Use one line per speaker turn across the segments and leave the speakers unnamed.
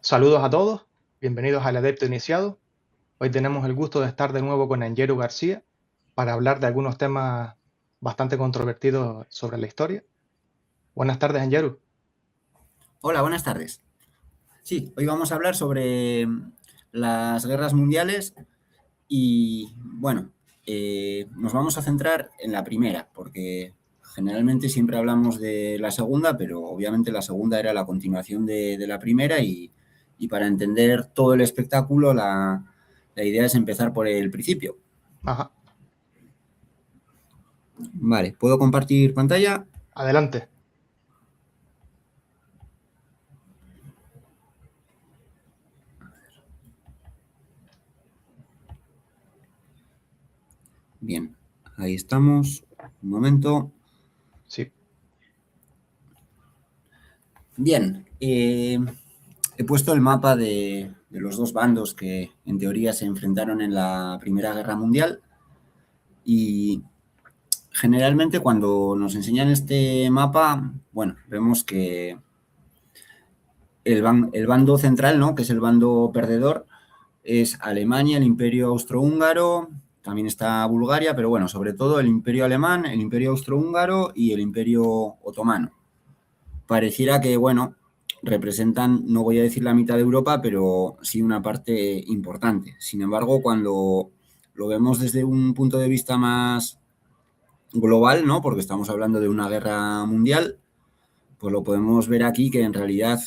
Saludos a todos, bienvenidos al Adepto Iniciado. Hoy tenemos el gusto de estar de nuevo con Angeru García para hablar de algunos temas bastante controvertidos sobre la historia. Buenas tardes, Angeru.
Hola, buenas tardes. Sí, hoy vamos a hablar sobre las guerras mundiales y, bueno, nos vamos a centrar en la primera, porque generalmente siempre hablamos de la segunda, pero obviamente la segunda era la continuación de la primera y para entender todo el espectáculo la idea es empezar por el principio.
Ajá,
Vale, ¿puedo compartir pantalla?
adelante.
Bien, ahí estamos. Un momento.
Sí,
Bien, he puesto el mapa de los dos bandos que en teoría se enfrentaron en la Primera Guerra Mundial y generalmente cuando nos enseñan este mapa, bueno, vemos que el bando central, ¿no? Que es el bando perdedor, es Alemania, el Imperio Austrohúngaro, también está Bulgaria, pero bueno, sobre todo el Imperio Alemán, el Imperio Austrohúngaro y el Imperio Otomano. Pareciera que, bueno, representan, no voy a decir la mitad de Europa, pero sí una parte importante. Sin embargo, cuando lo vemos desde un punto de vista más global, ¿no? Porque estamos hablando de una guerra mundial, pues lo podemos ver aquí que en realidad,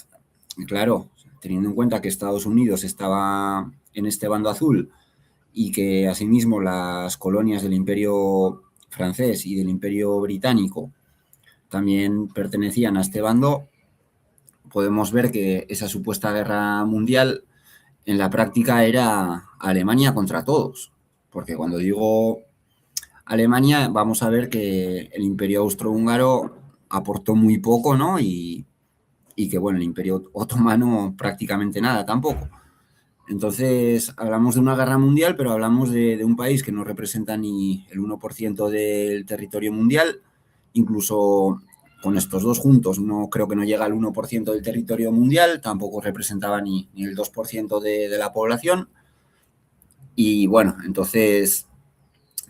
claro, teniendo en cuenta que Estados Unidos estaba en este bando azul y que asimismo las colonias del Imperio francés y del Imperio británico también pertenecían a este bando, podemos ver que esa supuesta guerra mundial en la práctica era Alemania contra todos. Porque cuando digo Alemania, vamos a ver que el imperio austrohúngaro aportó muy poco, ¿no? Y que, bueno, el imperio otomano prácticamente nada tampoco. Entonces, hablamos de una guerra mundial, pero hablamos de un país que no representa ni el 1% del territorio mundial, incluso con estos dos juntos, no creo que no llega al 1% del territorio mundial, tampoco representaba ni el 2% de la población. Y bueno, entonces,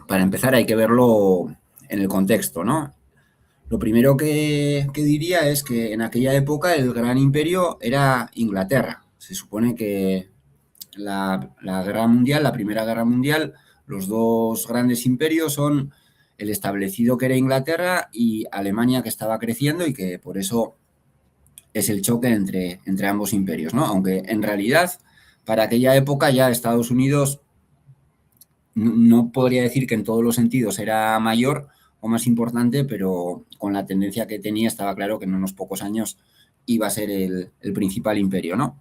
para empezar hay que verlo en el contexto, ¿no? Lo primero que diría es que en aquella época el gran imperio era Inglaterra. Se supone que la guerra mundial, la primera guerra mundial, los dos grandes imperios son el establecido que era Inglaterra y Alemania que estaba creciendo y que por eso es el choque entre ambos imperios, ¿no? Aunque en realidad para aquella época ya Estados Unidos no podría decir que en todos los sentidos era mayor o más importante, pero con la tendencia que tenía estaba claro que en unos pocos años iba a ser el principal imperio, ¿no?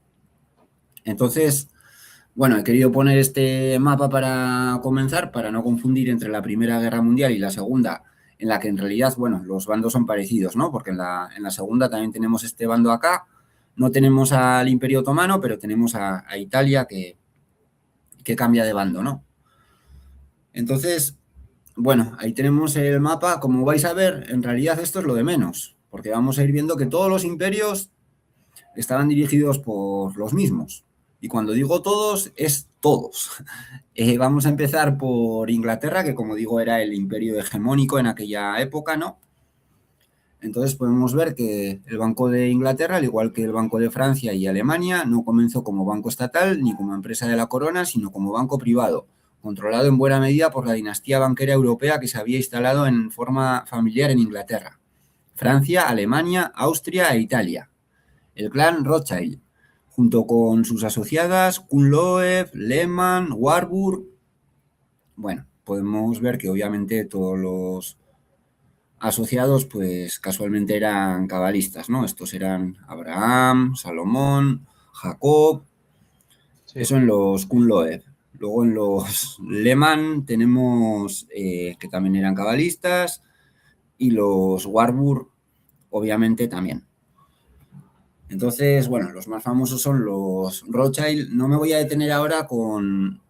Entonces, bueno, he querido poner este mapa para comenzar, para no confundir entre la Primera Guerra Mundial y la Segunda, en la que en realidad, bueno, los bandos son parecidos, ¿no? Porque en la Segunda también tenemos este bando acá, no tenemos al Imperio Otomano, pero tenemos a Italia que cambia de bando, ¿no? Entonces, bueno, ahí tenemos el mapa. Como vais a ver, en realidad esto es lo de menos, porque vamos a ir viendo que todos los imperios estaban dirigidos por los mismos. Y cuando digo todos, es todos. Vamos a empezar por Inglaterra, que como digo era el imperio hegemónico en aquella época, ¿no? Entonces podemos ver que el Banco de Inglaterra, al igual que el Banco de Francia y Alemania, no comenzó como banco estatal ni como empresa de la corona, sino como banco privado, controlado en buena medida por la dinastía banquera europea que se había instalado en forma familiar en Inglaterra. Francia, Alemania, Austria e Italia. El clan Rothschild, junto con sus asociadas Kunloev, Lehmann, Warburg. Bueno, podemos ver que obviamente todos los asociados, pues casualmente eran cabalistas, ¿no? Estos eran Abraham, Salomón, Jacob,
sí.
eso en los Kunloev. Luego en los Lehmann tenemos que también eran cabalistas y los Warburg, obviamente también. Entonces, bueno, los más famosos son los Rothschild. No me voy a detener ahora con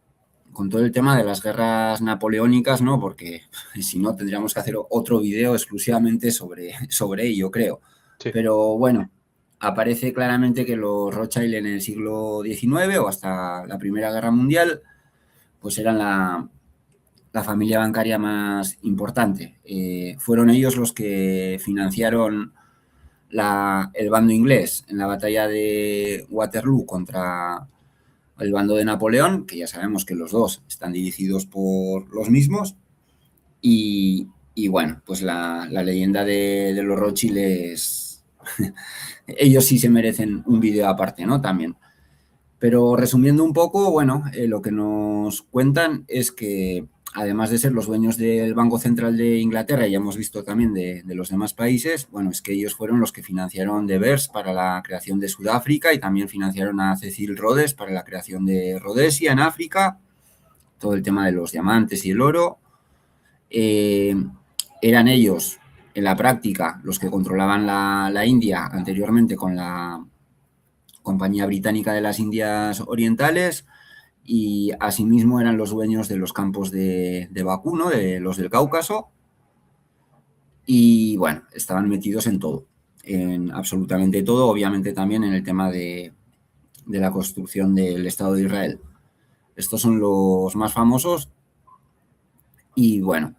todo el tema de las guerras napoleónicas, ¿no? Porque si no tendríamos que hacer otro video exclusivamente sobre ello, creo.
Sí.
Pero bueno, aparece claramente que los Rothschild en el siglo XIX o hasta la Primera Guerra Mundial, pues eran la familia bancaria más importante. Fueron ellos los que financiaron el bando inglés en la batalla de Waterloo contra el bando de Napoleón, que ya sabemos que los dos están dirigidos por los mismos. Y bueno, pues la leyenda de los Rothschild es... ellos sí se merecen un vídeo aparte, ¿no? También. Pero resumiendo un poco, bueno, lo que nos cuentan es que además de ser los dueños del Banco Central de Inglaterra, y ya hemos visto también de los demás países, bueno, es que ellos fueron los que financiaron De Beers para la creación de Sudáfrica y también financiaron a Cecil Rhodes para la creación de Rhodesia en África, todo el tema de los diamantes y el oro. Eran ellos, en la práctica, los que controlaban la India anteriormente con la Compañía Británica de las Indias Orientales, y asimismo eran los dueños de los campos de Bakú, ¿no? De los del Cáucaso, y bueno, estaban metidos en todo, en absolutamente todo, obviamente también en el tema de la construcción del Estado de Israel. Estos son los más famosos y bueno,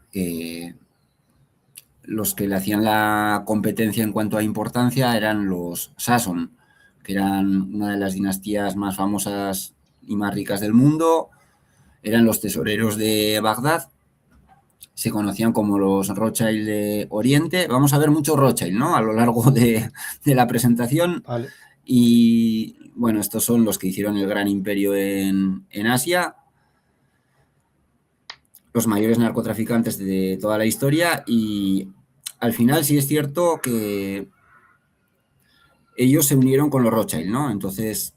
los que le hacían la competencia en cuanto a importancia eran los Sasson, que eran una de las dinastías más famosas y más ricas del mundo, eran los tesoreros de Bagdad, se conocían como los Rothschild de Oriente. Vamos a ver mucho Rothschild, ¿no? A lo largo de la presentación.
Vale.
Y bueno, estos son los que hicieron el gran imperio en Asia, los mayores narcotraficantes de toda la historia, y al final sí es cierto que ellos se unieron con los Rothschild, ¿no? Entonces,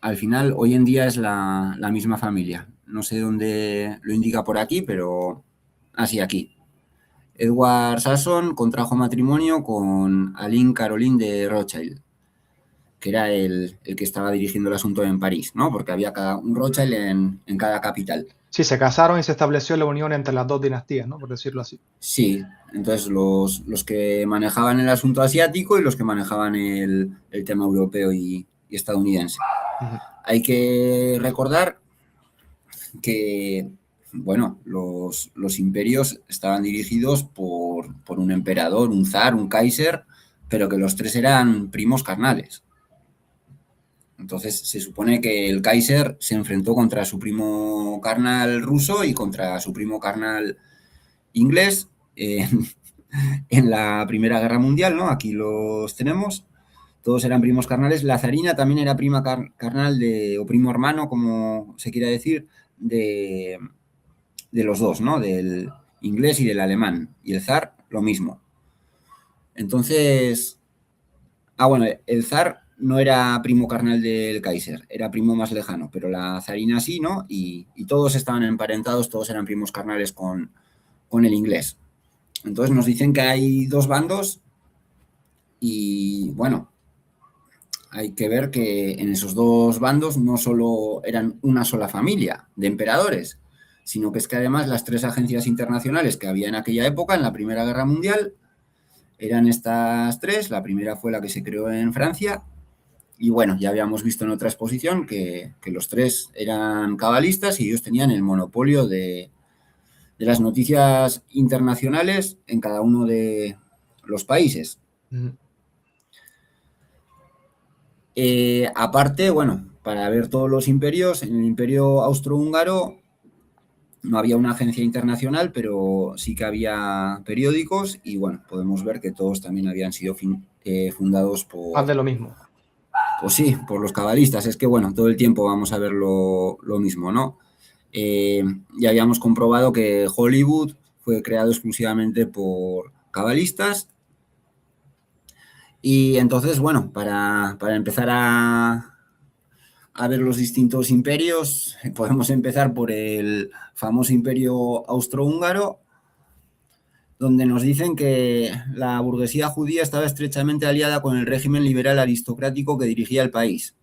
al final, hoy en día es la misma familia. No sé dónde lo indica por aquí, pero así aquí. Edward Sasson contrajo matrimonio con Aline Caroline de Rothschild, que era el que estaba dirigiendo el asunto en París, ¿no? Porque había un Rothschild en cada capital.
Sí, se casaron y se estableció la unión entre las dos dinastías, ¿no? Por decirlo así.
Sí, entonces los que manejaban el asunto asiático y los que manejaban el tema europeo y estadounidense. Hay que recordar que, bueno, los imperios estaban dirigidos por un emperador, un zar, un kaiser, pero que los tres eran primos carnales. Entonces se supone que el Kaiser se enfrentó contra su primo carnal ruso y contra su primo carnal inglés en la Primera Guerra Mundial, ¿no? Aquí los tenemos. Todos eran primos carnales. La zarina también era prima carnal o primo hermano, como se quiera decir, de los dos, ¿no? Del inglés y del alemán. Y el zar, lo mismo. Entonces, bueno, el zar no era primo carnal del Kaiser, era primo más lejano, pero la zarina sí, ¿no? Y todos estaban emparentados, todos eran primos carnales con el inglés. Entonces nos dicen que hay dos bandos y, bueno, hay que ver que en esos dos bandos no solo eran una sola familia de emperadores, sino que es que además las tres agencias internacionales que había en aquella época, en la Primera Guerra Mundial, eran estas tres. La primera fue la que se creó en Francia. Y bueno, ya habíamos visto en otra exposición que los tres eran cabalistas y ellos tenían el monopolio de las noticias internacionales en cada uno de los países. Aparte, bueno, para ver todos los imperios, en el Imperio Austrohúngaro no había una agencia internacional, pero sí que había periódicos y bueno, podemos ver que todos también habían sido fundados por...
Más de lo mismo.
Pues sí, por los cabalistas. Es que, bueno, todo el tiempo vamos a ver lo mismo, ¿no? Ya habíamos comprobado que Hollywood fue creado exclusivamente por cabalistas. Y entonces, bueno, para empezar a ver los distintos imperios, podemos empezar por el famoso imperio austrohúngaro, donde nos dicen que la burguesía judía estaba estrechamente aliada con el régimen liberal aristocrático que dirigía el país,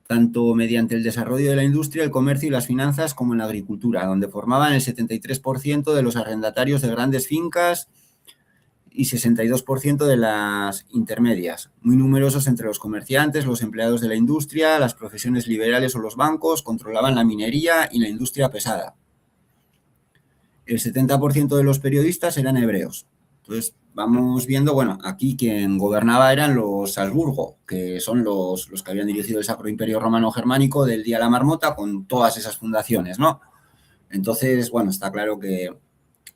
tanto mediante el desarrollo de la industria, el comercio y las finanzas, como en la agricultura, donde formaban el 73% de los arrendatarios de grandes fincas y 62% de las intermedias, muy numerosos entre los comerciantes, los empleados de la industria, las profesiones liberales o los bancos, controlaban la minería y la industria pesada. El 70% de los periodistas eran hebreos. Entonces, vamos viendo, bueno, aquí quien gobernaba eran los Habsburgo, que son los que habían dirigido el Sacro Imperio Romano Germánico del día de la Marmota con todas esas fundaciones, ¿no? Entonces, bueno, está claro que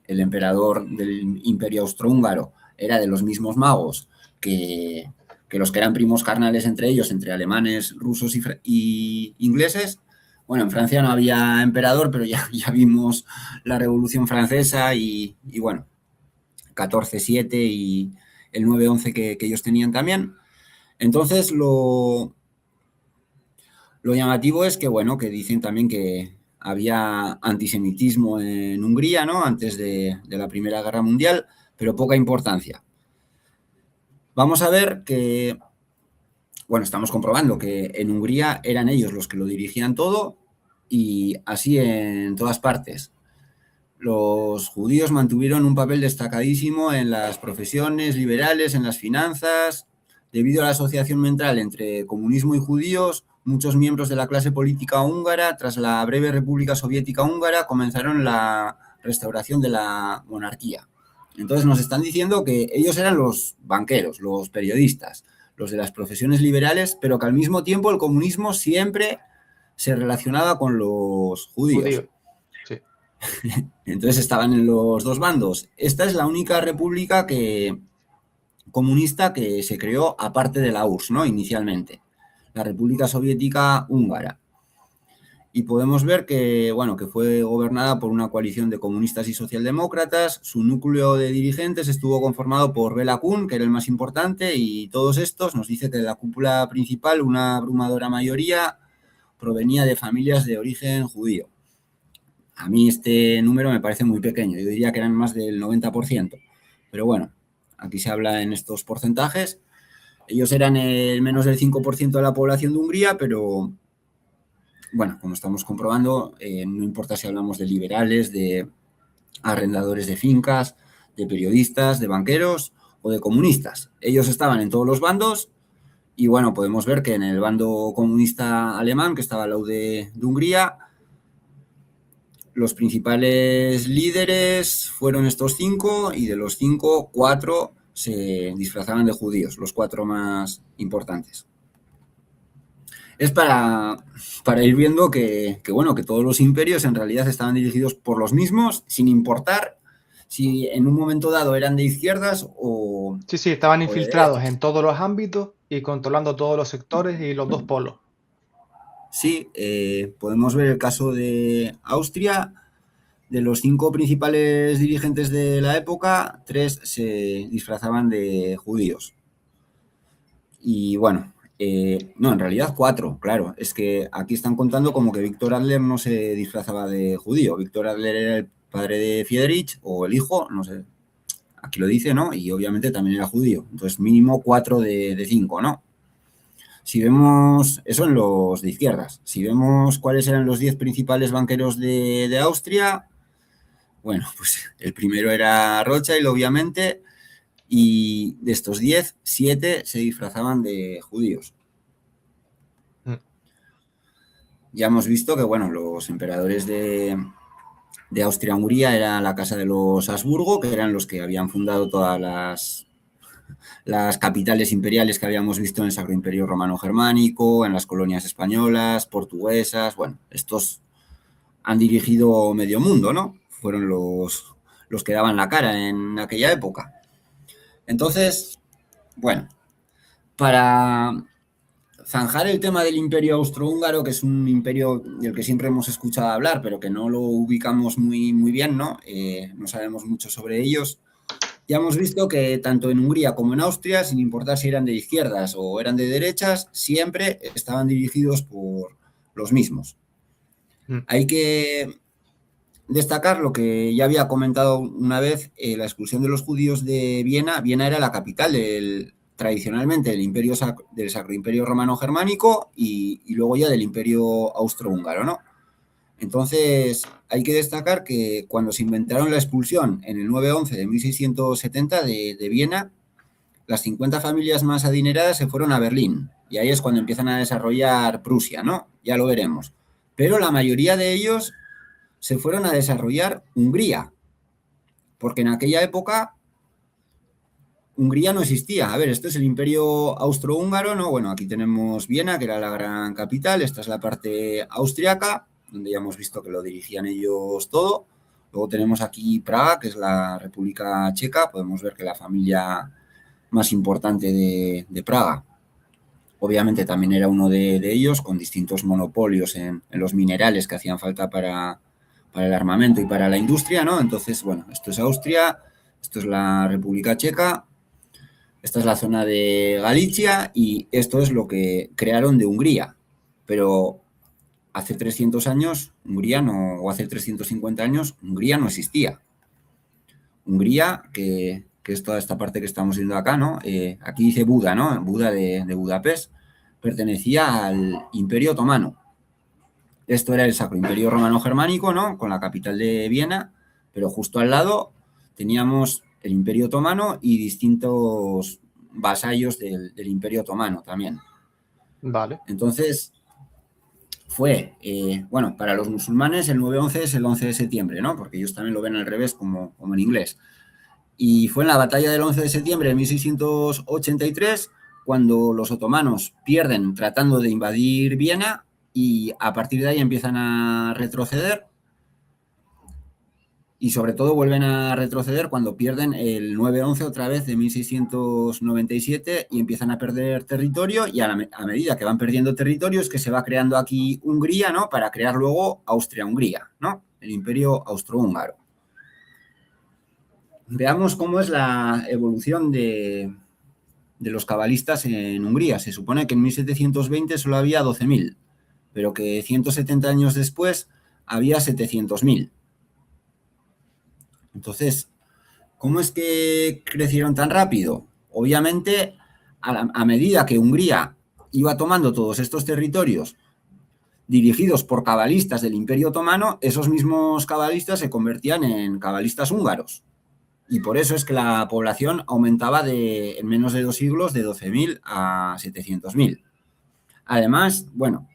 el emperador del Imperio Austrohúngaro era de los mismos magos que los que eran primos carnales entre ellos, entre alemanes, rusos y ingleses. Bueno, en Francia no había emperador, pero ya vimos la Revolución Francesa y bueno, 14-7 y el 9-11 que ellos tenían también. Entonces, lo llamativo es que, bueno, que dicen también que había antisemitismo en Hungría, ¿no? Antes de la Primera Guerra Mundial, pero poca importancia. Vamos a ver que, bueno, estamos comprobando que en Hungría eran ellos los que lo dirigían todo y así en todas partes. Los judíos mantuvieron un papel destacadísimo en las profesiones liberales, en las finanzas. Debido a la asociación mental entre comunismo y judíos, muchos miembros de la clase política húngara, tras la breve República Soviética húngara, comenzaron la restauración de la monarquía. Entonces nos están diciendo que ellos eran los banqueros, los periodistas, los de las profesiones liberales, pero que al mismo tiempo el comunismo siempre se relacionaba con los judíos.
Sí.
Entonces estaban en los dos bandos. Esta es la única república comunista que se creó aparte de la URSS, ¿no? Inicialmente, la República Soviética Húngara. Y podemos ver que, bueno, que fue gobernada por una coalición de comunistas y socialdemócratas. Su núcleo de dirigentes estuvo conformado por Bela Kun, que era el más importante, y todos estos nos dice que de la cúpula principal una abrumadora mayoría provenía de familias de origen judío. A mí este número me parece muy pequeño, yo diría que eran más del 90%, pero bueno, aquí se habla en estos porcentajes. Ellos eran el menos del 5% de la población de Hungría, pero bueno, como estamos comprobando, no importa si hablamos de liberales, de arrendadores de fincas, de periodistas, de banqueros o de comunistas. Ellos estaban en todos los bandos y bueno, podemos ver que en el bando comunista alemán, que estaba al lado de Hungría, los principales líderes fueron estos 5 y de los 5, 4 se disfrazaban de judíos, los 4 más importantes. Es para ir viendo que, bueno, que todos los imperios en realidad estaban dirigidos por los mismos, sin importar si en un momento dado eran de izquierdas o...
Sí, estaban
o de
infiltrados
derechas.
en todos los ámbitos y controlando todos los sectores y los dos polos.
Sí, podemos ver el caso de Austria. De los 5 principales dirigentes de la época, 3 se disfrazaban de judíos. Y bueno, no, en realidad 4, claro. Es que aquí están contando como que Víctor Adler no se disfrazaba de judío. Víctor Adler era el padre de Friedrich o el hijo, no sé. Aquí lo dice, ¿no? Y obviamente también era judío. Entonces, mínimo 4 de 5, ¿no? Si vemos, eso en los de izquierdas, si vemos cuáles eran los 10 principales banqueros de Austria, bueno, pues el primero era Rothschild, obviamente, y de estos 10, 7 se disfrazaban de judíos. Ya hemos visto que, bueno, los emperadores de Austria-Hungría era la casa de los Habsburgo, que eran los que habían fundado todas las capitales imperiales que habíamos visto en el Sacro Imperio Romano Germánico, en las colonias españolas, portuguesas. Bueno, estos han dirigido medio mundo, ¿no? Fueron los que daban la cara en aquella época. Entonces, bueno, para zanjar el tema del imperio austrohúngaro, que es un imperio del que siempre hemos escuchado hablar, pero que no lo ubicamos muy, muy bien, ¿no? No sabemos mucho sobre ellos. Ya hemos visto que tanto en Hungría como en Austria, sin importar si eran de izquierdas o eran de derechas, siempre estaban dirigidos por los mismos. Hay que destacar lo que ya había comentado una vez, la expulsión de los judíos de Viena. Viena era la capital tradicionalmente del Sacro Imperio Romano Germánico y luego ya del Imperio Austrohúngaro, ¿no? Entonces, hay que destacar que cuando se inventaron la expulsión en el 9-11 de 1670 de Viena, las 50 familias más adineradas se fueron a Berlín y ahí es cuando empiezan a desarrollar Prusia, ¿no? Ya lo veremos. Pero la mayoría de ellos se fueron a desarrollar Hungría, porque en aquella época Hungría no existía. A ver, esto es el Imperio Austrohúngaro, ¿no? Bueno, aquí tenemos Viena, que era la gran capital. Esta es la parte austriaca, donde ya hemos visto que lo dirigían ellos todo. Luego tenemos aquí Praga, que es la República Checa. Podemos ver que la familia más importante de Praga, obviamente también era uno de ellos, con distintos monopolios en los minerales que hacían falta para el armamento y para la industria, ¿no? Entonces, bueno, esto es Austria, esto es la República Checa, esta es la zona de Galicia y esto es lo que crearon de Hungría. Pero hace 300 años, Hungría no, o hace 350 años, Hungría no existía. Hungría, que es toda esta parte que estamos viendo acá, ¿no? Aquí dice Buda, ¿no? Buda de Budapest, pertenecía al Imperio Otomano. Esto era el Sacro Imperio Romano Germánico, ¿no? Con la capital de Viena, pero justo al lado teníamos el Imperio Otomano y distintos vasallos del Imperio Otomano también.
Vale.
Entonces, fue, bueno, para los musulmanes el 9-11 es el 11 de septiembre, ¿no? Porque ellos también lo ven al revés, como en inglés. Y fue en la batalla del 11 de septiembre de 1683 cuando los otomanos pierden tratando de invadir Viena y a partir de ahí empiezan a retroceder y sobre todo vuelven a retroceder cuando pierden el 9-11 otra vez de 1697 y empiezan a perder territorio y a medida que van perdiendo territorio es que se va creando aquí Hungría, ¿no? Para crear luego Austria-Hungría, ¿no? El Imperio Austrohúngaro. Veamos cómo es la evolución de los cabalistas en Hungría. Se supone que en 1720 solo había 12.000, pero que 170 años después había 700.000. Entonces, ¿cómo es que crecieron tan rápido? Obviamente, a medida que Hungría iba tomando todos estos territorios dirigidos por cabalistas del Imperio Otomano, esos mismos cabalistas se convertían en cabalistas húngaros. Y por eso es que la población aumentaba en menos de 2 siglos de 12.000 a 700.000. Además, bueno,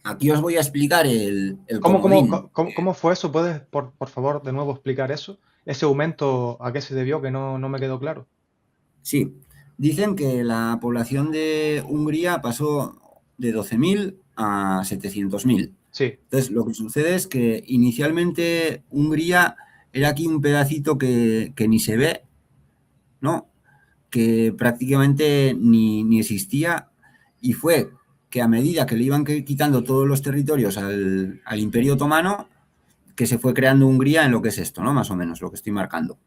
aquí os voy a explicar el
¿Cómo, cómo,
comodín.
cómo fue eso? ¿Puedes, por favor, de nuevo explicar eso? ¿Ese aumento a qué se debió? Que no me quedó claro.
Sí, dicen que la población de Hungría pasó de 12.000 a 700.000.
Sí,
Entonces, lo que sucede es que inicialmente Hungría era aquí un pedacito que ni se ve, ¿no? Que prácticamente ni existía y fue que a medida que le iban quitando todos los territorios al Imperio Otomano, que se fue creando Hungría en lo que es esto, ¿no? Más o menos, lo que estoy marcando.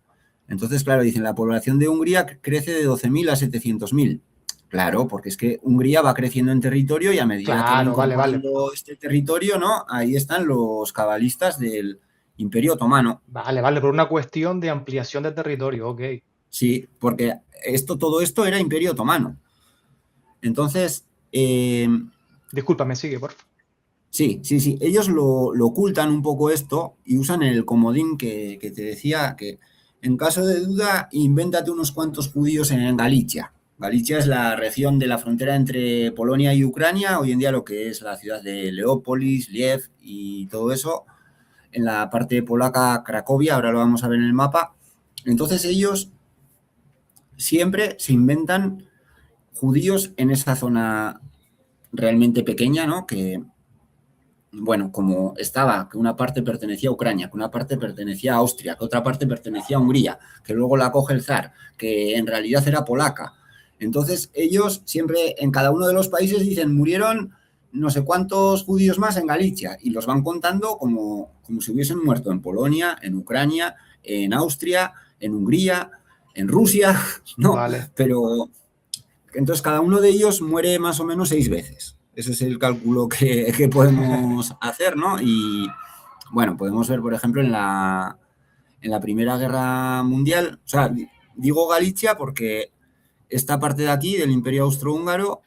Entonces, claro, dicen, la población de Hungría crece de 12.000 a 700.000. Claro, porque es que Hungría va creciendo en territorio y a medida que va
claro, vale, vale.
incorporando este territorio, ¿no? Ahí están los cabalistas del Imperio Otomano.
Vale, vale, por una cuestión de ampliación de territorio, ok.
Sí, porque todo esto era Imperio Otomano. Entonces,
Discúlpame, sigue, por favor.
sí, sí, sí. Ellos lo ocultan un poco esto y usan el comodín que te decía que en caso de duda, invéntate unos cuantos judíos en Galicia. Galicia es la región de la frontera entre Polonia y Ucrania, hoy en día lo que es la ciudad de Leópolis, Liev y todo eso. En la parte polaca, Cracovia, ahora lo vamos a ver en el mapa. Entonces ellos siempre se inventan judíos en esa zona realmente pequeña, ¿no? Que, bueno, como estaba, que una parte pertenecía a Ucrania, que una parte pertenecía a Austria, que otra parte pertenecía a Hungría, que luego la coge el zar, que en realidad era polaca. Entonces ellos siempre en cada uno de los países dicen murieron no sé cuántos judíos más en Galicia y los van contando como si hubiesen muerto en Polonia, en Ucrania, en Austria, en Hungría, en Rusia, ¿no?
Vale.
Pero entonces cada uno de ellos muere más o menos 6 veces. Ese es el cálculo que podemos hacer, ¿no? Y bueno, podemos ver, por ejemplo, en la Primera Guerra Mundial, o sea, digo Galicia porque esta parte de aquí del Imperio Austrohúngaro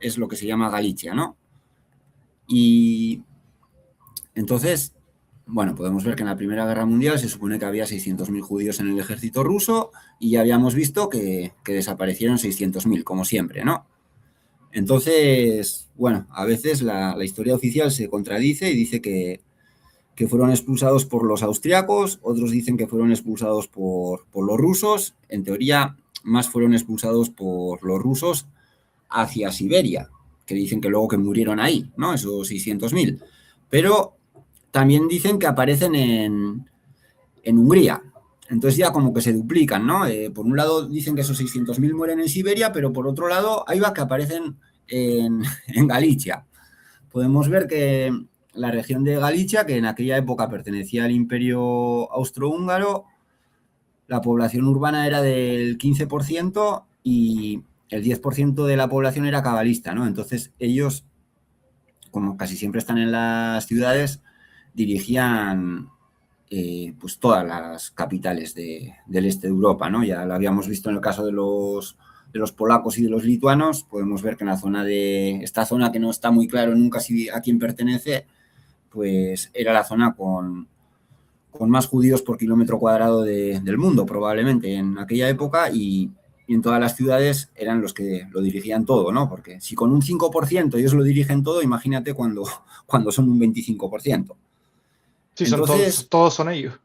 es lo que se llama Galicia, ¿no? Y Entonces, bueno, podemos ver que en la Primera Guerra Mundial se supone que había 600.000 judíos en el ejército ruso y ya habíamos visto que desaparecieron 600.000, como siempre, ¿no? Entonces, bueno, a veces la historia oficial se contradice y dice que fueron expulsados por los austriacos, otros dicen que fueron expulsados por los rusos. En teoría, más fueron expulsados por los rusos hacia Siberia, que dicen que luego que murieron ahí, ¿no? Esos 600.000. Pero también dicen que aparecen en Hungría. Entonces ya como que se duplican, ¿no? Por un lado dicen que esos 600.000 mueren en Siberia, pero por otro lado hay va que aparecen en Galicia. Podemos ver que la región de Galicia, que en aquella época pertenecía al Imperio Austrohúngaro, la población urbana era del 15% y el 10% de la población era cabalista, ¿no? Entonces ellos, como casi siempre están en las ciudades, dirigían pues todas las capitales del este de Europa, ¿no? Ya lo habíamos visto en el caso de los polacos y de los lituanos. Podemos ver que en la zona esta zona que no está muy claro nunca a quién pertenece, pues era la zona con más judíos por kilómetro cuadrado del mundo, probablemente, en aquella época, y en todas las ciudades eran los que lo dirigían todo, ¿no? Porque si con un 5% ellos lo dirigen todo, imagínate cuando son un 25%.
Sí, son
Entonces,
todos son ellos.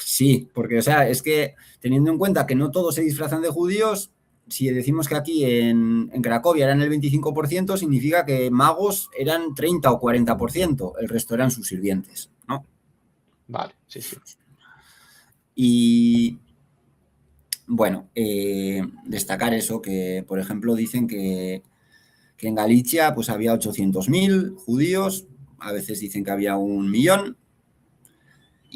sí, porque, o sea, es que teniendo en cuenta que no todos se disfrazan de judíos, si decimos que aquí en Cracovia eran el 25%, significa que magos eran 30 o 40%, el resto eran sus sirvientes, ¿no?
Vale, sí, sí.
Y bueno, destacar eso, que por ejemplo dicen que en Galicia pues había 800.000 judíos, a veces dicen que había 1.000.000,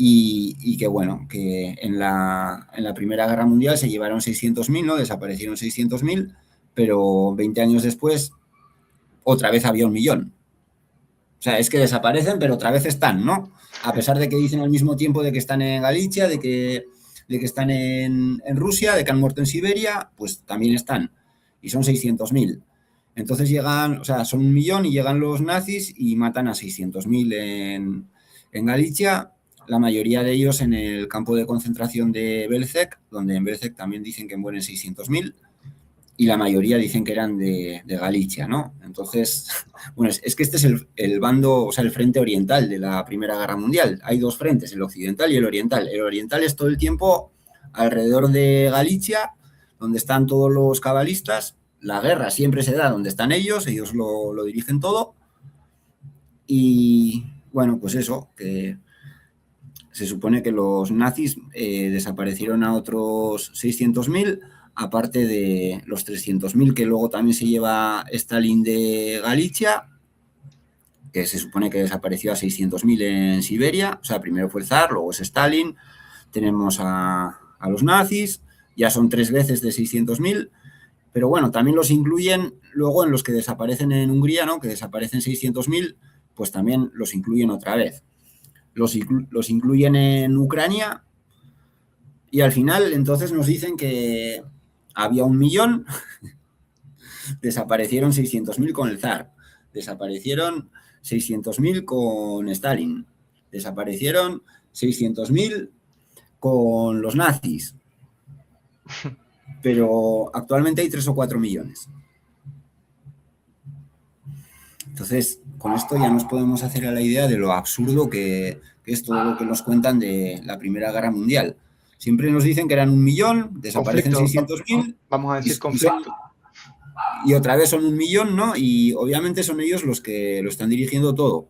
y que bueno, que en la Primera Guerra Mundial se llevaron 600.000, ¿no? Desaparecieron 600.000, pero 20 años después otra vez había 1.000.000. O sea, es que desaparecen, pero otra vez están, ¿no? A pesar de que dicen al mismo tiempo de que están en Galicia, de que están en Rusia, de que han muerto en Siberia, pues también están. Y son 600.000. Entonces llegan, o sea, son 1.000.000 y llegan los nazis y matan a 600.000 en Galicia, la mayoría de ellos en el campo de concentración de Belzec, donde en Belzec también dicen que mueren 600.000, y la mayoría dicen que eran de Galicia, ¿no? Entonces, bueno, es que este es el bando, o sea, el frente oriental de la Primera Guerra Mundial. Hay dos frentes, el occidental y el oriental. El oriental es todo el tiempo alrededor de Galicia, donde están todos los cabalistas. La guerra siempre se da donde están ellos lo dirigen todo. Y, bueno, pues eso, que se supone que los nazis desaparecieron a otros 600.000, aparte de los 300.000 que luego también se lleva Stalin de Galicia, que se supone que desapareció a 600.000 en Siberia. O sea, primero fue el zar, luego es Stalin, tenemos a los nazis, ya son 3 veces de 600.000, pero bueno, también los incluyen luego en los que desaparecen en Hungría, ¿no? Que desaparecen 600.000, pues también los incluyen otra vez. Los incluyen en Ucrania y al final entonces nos dicen que había 1.000.000, desaparecieron 600.000 con el zar, desaparecieron 600.000 con Stalin, desaparecieron 600.000 con los nazis, pero actualmente hay 3 o 4 millones. Entonces, con esto ya nos podemos hacer a la idea de lo absurdo que es todo lo que nos cuentan de la Primera Guerra Mundial. Siempre nos dicen que eran 1.000.000, desaparecen 600.000
vamos a decir conflicto.
Y otra vez son 1.000.000, ¿no? Y obviamente son ellos los que lo están dirigiendo todo.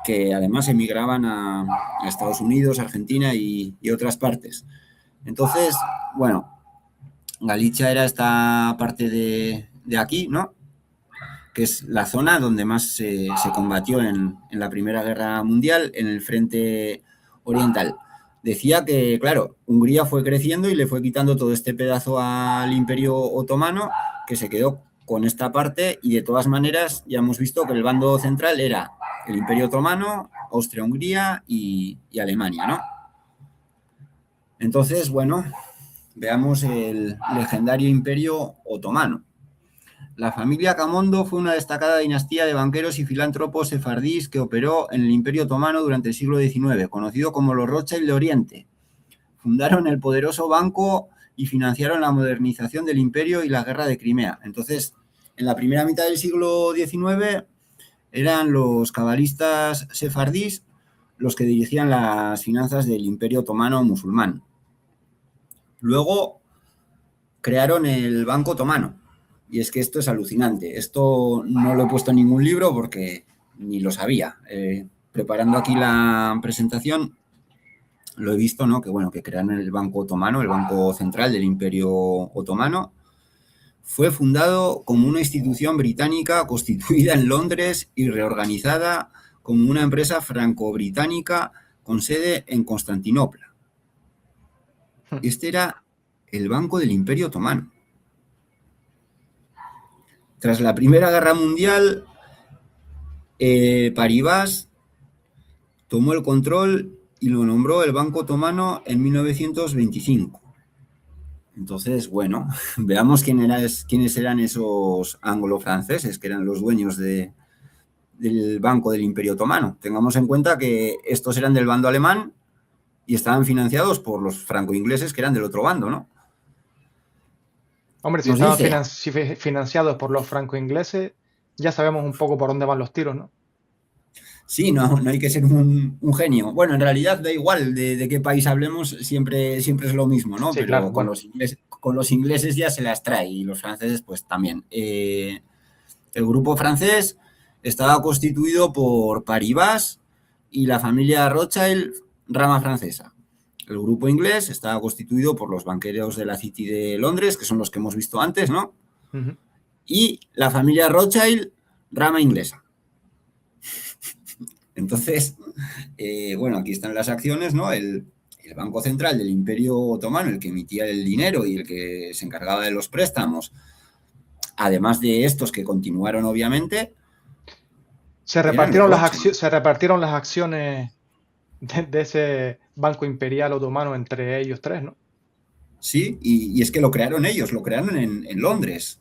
Que además emigraban a Estados Unidos, Argentina y otras partes. Entonces, bueno, Galicia era esta parte de aquí, ¿no? Que es la zona donde más se combatió en la Primera Guerra Mundial, en el frente oriental. Decía que, claro, Hungría fue creciendo y le fue quitando todo este pedazo al Imperio Otomano, que se quedó con esta parte, y de todas maneras ya hemos visto que el bando central era el Imperio Otomano, Austria-Hungría y Alemania, ¿no? Entonces, bueno, veamos el legendario Imperio Otomano. La familia Camondo fue una destacada dinastía de banqueros y filántropos sefardíes que operó en el Imperio Otomano durante el siglo XIX, conocido como los Rothschild de Oriente. Fundaron el poderoso banco y financiaron la modernización del imperio y la guerra de Crimea. Entonces, en la primera mitad del siglo XIX eran los cabalistas sefardíes los que dirigían las finanzas del Imperio Otomano musulmán. Luego crearon el Banco Otomano. Y es que esto es alucinante. Esto no lo he puesto en ningún libro porque ni lo sabía. Preparando aquí la presentación, lo he visto, ¿no? Que bueno, que crearon el Banco Otomano, el Banco Central del Imperio Otomano. Fue fundado como una institución británica constituida en Londres y reorganizada como una empresa franco-británica con sede en Constantinopla. Este era el Banco del Imperio Otomano. Tras la Primera Guerra Mundial, Paribas tomó el control y lo nombró el Banco Otomano en 1925. Entonces, bueno, veamos quiénes eran esos anglo-franceses que eran los dueños del Banco del Imperio Otomano. Tengamos en cuenta que estos eran del bando alemán y estaban financiados por los franco-ingleses que eran del otro bando, ¿no?
Hombre, si
Nos
estaban
dice,
financiados por los franco-ingleses, ya sabemos un poco por dónde van los tiros, ¿no?
sí, no hay que ser un genio. Bueno, en realidad da igual de qué país hablemos, siempre es lo mismo, ¿no?
Sí, claro,
Pero
bueno.
con los ingleses ya se las trae y los franceses pues también. El grupo francés estaba constituido por Paribas y la familia Rothschild, rama francesa. El grupo inglés estaba constituido por los banqueros de la City de Londres, que son los que hemos visto antes, ¿no?
Uh-huh.
Y la familia Rothschild, rama inglesa. Entonces, bueno, aquí están las acciones, ¿no? El Banco Central del Imperio Otomano, el que emitía el dinero y el que se encargaba de los préstamos, además de estos que continuaron, obviamente, eran los Rothschild.
Se repartieron las acciones de ese Banco Imperial Otomano entre ellos tres, ¿no?
Sí, y es que lo crearon ellos, lo crearon en Londres.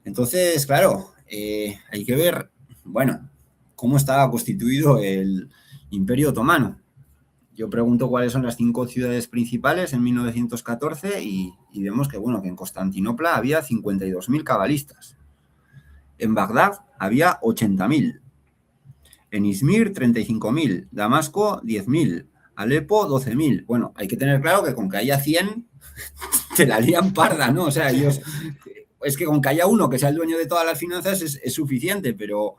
Entonces, claro, hay que ver, bueno, cómo estaba constituido el Imperio Otomano. Yo pregunto cuáles son las 5 ciudades principales en 1914 y vemos que, bueno, que en Constantinopla había 52.000 cabalistas. En Bagdad había 80.000. En Izmir, 35.000. Damasco, 10.000. Alepo, 12.000. Bueno, hay que tener claro que con que haya 100, te la lían parda, ¿no? O sea, ellos... Es que con que haya uno que sea el dueño de todas las finanzas es suficiente, pero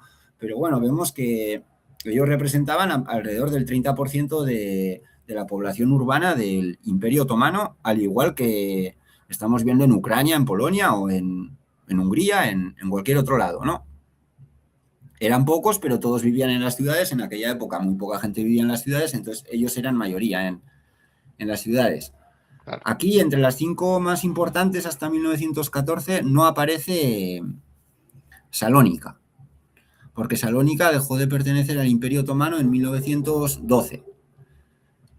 bueno, vemos que ellos representaban alrededor del 30% de la población urbana del Imperio Otomano, al igual que estamos viendo en Ucrania, en Polonia o en Hungría, en cualquier otro lado, ¿no? Eran pocos, pero todos vivían en las ciudades. En aquella época muy poca gente vivía en las ciudades, entonces ellos eran mayoría en las ciudades.
Claro.
Aquí, entre las 5 más importantes hasta 1914, no aparece Salónica, porque Salónica dejó de pertenecer al Imperio Otomano en 1912.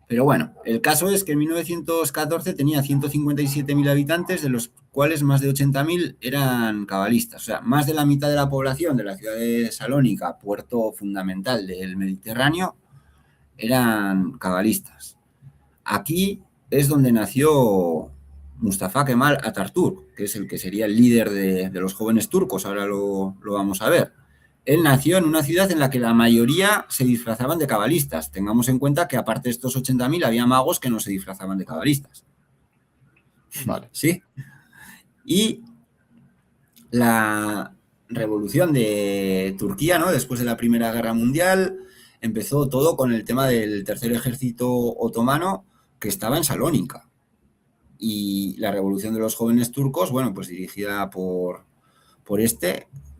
Pero bueno, el caso es que en 1914 tenía 157.000 habitantes, de los cuales más de 80.000 eran cabalistas. O sea, más de la mitad de la población de la ciudad de Salónica, puerto fundamental del Mediterráneo, eran cabalistas. Aquí es donde nació Mustafa Kemal Atatürk, que es el que sería el líder de los jóvenes turcos, ahora lo vamos a ver. Él nació en una ciudad en la que la mayoría se disfrazaban de cabalistas. Tengamos en cuenta que aparte de estos 80.000 había magos que no se disfrazaban de cabalistas.
Vale.
¿Sí? Y la revolución de Turquía, ¿no? Después de la Primera Guerra Mundial, empezó todo con el tema del tercer ejército otomano que estaba en Salónica. Y la revolución de los jóvenes turcos, bueno, pues dirigida por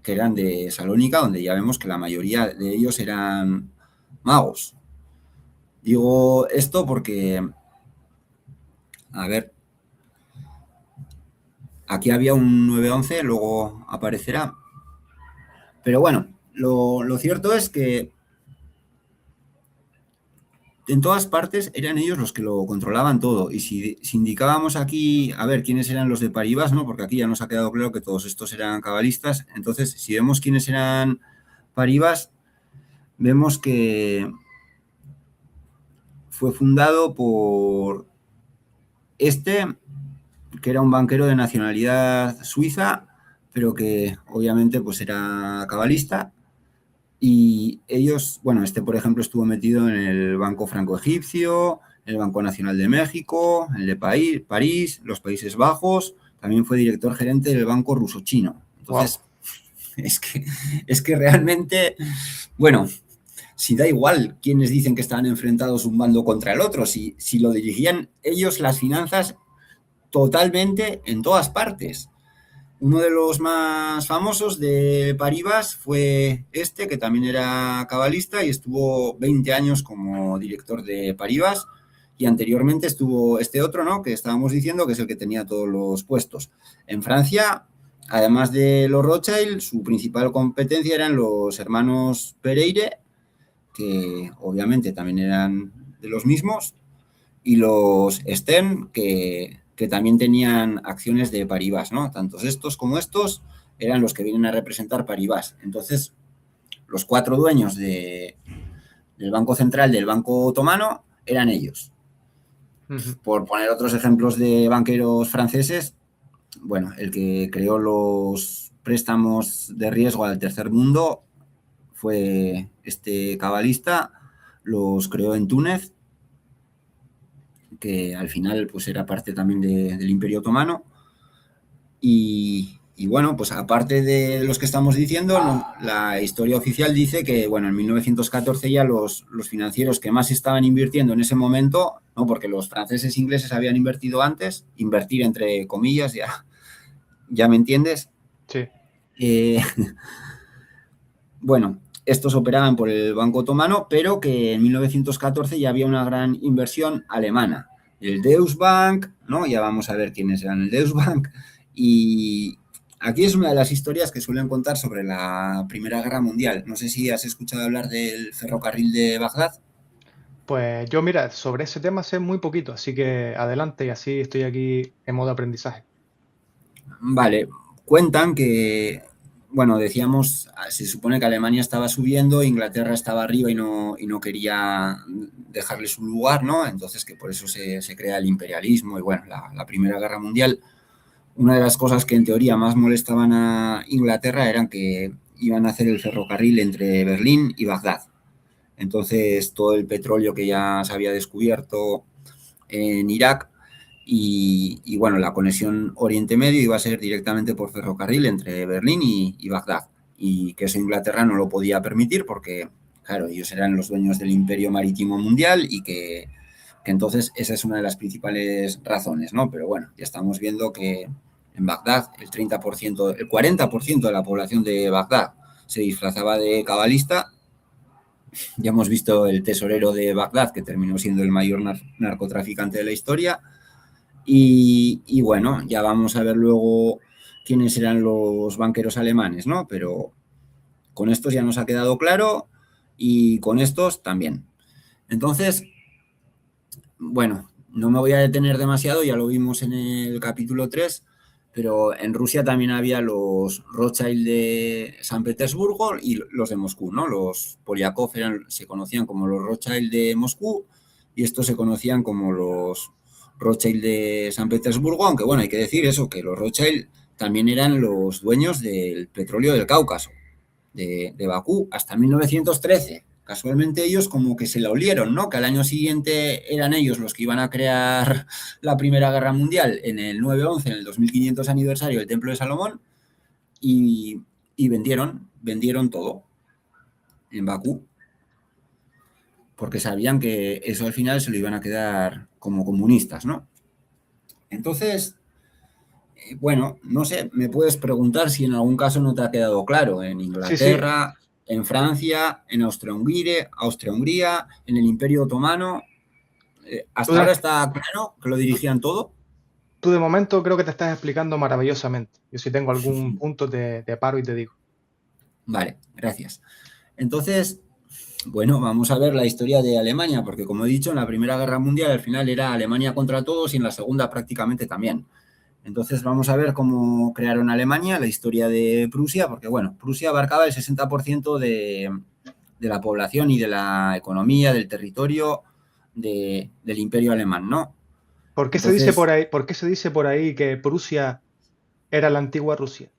que eran de Salónica, donde ya vemos que la mayoría de ellos eran magos. Digo esto porque, a ver, aquí había un 911, luego aparecerá. Pero bueno, lo cierto es que en todas partes eran ellos los que lo controlaban todo. Y si indicábamos aquí, a ver, quiénes eran los de Paribas, ¿no? Porque aquí ya nos ha quedado claro que todos estos eran cabalistas. Entonces, si vemos quiénes eran Paribas, vemos que fue fundado por este, que era un banquero de nacionalidad suiza, pero que obviamente pues era cabalista. Y ellos, bueno, este por ejemplo estuvo metido en el Banco Franco-Egipcio, en el Banco Nacional de México, en el de París, los Países Bajos, también fue director gerente del Banco Ruso-Chino. Entonces,
Wow.
es que realmente, bueno, si da igual quienes dicen que estaban enfrentados un bando contra el otro, si lo dirigían ellos las finanzas totalmente en todas partes. Uno de los más famosos de Paribas fue este, que también era cabalista y estuvo 20 años como director de Paribas. Y anteriormente estuvo este otro, ¿no? Que estábamos diciendo que es el que tenía todos los puestos. En Francia, además de los Rothschild, su principal competencia eran los hermanos Pereire, que obviamente también eran de los mismos, y los Stern, que también tenían acciones de Paribas, ¿no? Tantos estos como estos eran los que vienen a representar Paribas. Entonces, los 4 dueños del Banco Central del Banco Otomano eran ellos. Por poner otros ejemplos de banqueros franceses, bueno, el que creó los préstamos de riesgo al tercer mundo fue este cabalista, los creó en Túnez, que al final pues era parte también del Imperio Otomano. Y bueno, pues aparte de los que estamos diciendo, no, la historia oficial dice que, bueno, en 1914 ya los financieros que más estaban invirtiendo en ese momento, ¿no? Porque los franceses e ingleses habían invertido antes, invertir entre comillas, ya me entiendes.
Sí.
Bueno, estos operaban por el Banco Otomano, pero que en 1914 ya había una gran inversión alemana. El Deutsche Bank, ¿no? Ya vamos a ver quiénes eran el Deutsche Bank. Y aquí es una de las historias que suelen contar sobre la Primera Guerra Mundial. No sé si has escuchado hablar del ferrocarril de Bagdad.
Pues yo, mira, sobre ese tema sé muy poquito, así que adelante y así estoy aquí en modo aprendizaje.
Vale, cuentan que, bueno, decíamos, se supone que Alemania estaba subiendo, Inglaterra estaba arriba y no quería dejarle su lugar, ¿no? Entonces que por eso se crea el imperialismo y, bueno, la Primera Guerra Mundial. Una de las cosas que en teoría más molestaban a Inglaterra eran que iban a hacer el ferrocarril entre Berlín y Bagdad. Entonces todo el petróleo que ya se había descubierto en Irak bueno, la conexión Oriente Medio iba a ser directamente por ferrocarril entre Berlín y Bagdad. Y que eso Inglaterra no lo podía permitir porque, claro, ellos eran los dueños del imperio marítimo mundial y que entonces esa es una de las principales razones, ¿no? Pero bueno, ya estamos viendo que en Bagdad el 30%, el 40% de la población de Bagdad se disfrazaba de cabalista. Ya hemos visto el tesorero de Bagdad, que terminó siendo el mayor narcotraficante de la historia. Y bueno, ya vamos a ver luego quiénes eran los banqueros alemanes, ¿no? Pero con estos ya nos ha quedado claro y con estos también. Entonces, bueno, no me voy a detener demasiado, ya lo vimos en el capítulo 3, pero en Rusia también había los Rothschild de San Petersburgo y los de Moscú, ¿no? Los Poliakov se conocían como los Rothschild de Moscú y estos se conocían como los Rothschild de San Petersburgo, aunque bueno, hay que decir eso, que los Rothschild también eran los dueños del petróleo del Cáucaso, de Bakú, hasta 1913. Casualmente ellos como que se la olieron, ¿no? Que al año siguiente eran ellos los que iban a crear la Primera Guerra Mundial en el 9-11, en el 2500 aniversario del Templo de Salomón, y vendieron todo en Bakú, porque sabían que eso al final se lo iban a quedar como comunistas, ¿no? Entonces, bueno, no sé, me puedes preguntar si en algún caso no te ha quedado claro. En
Sí, sí,
Inglaterra, en Francia, en Austria-Hungría, en el Imperio Otomano.
tú
¿Hasta
de,
ahora está claro que lo dirigían todo?
tú de momento creo que te estás explicando maravillosamente. Yo si tengo algún punto te paro y te digo.
Vale, gracias. Entonces, Bueno, vamos a ver la historia de Alemania, porque como he dicho, en la Primera Guerra Mundial al final era Alemania contra todos y en la Segunda prácticamente también. Entonces vamos a ver cómo crearon Alemania, la historia de Prusia, porque bueno, Prusia abarcaba el 60% de la población y de la economía, del territorio del Imperio Alemán, ¿no?
¿Por qué se dice
Entonces,
por ahí, por qué se dice por ahí que Prusia era la antigua Rusia?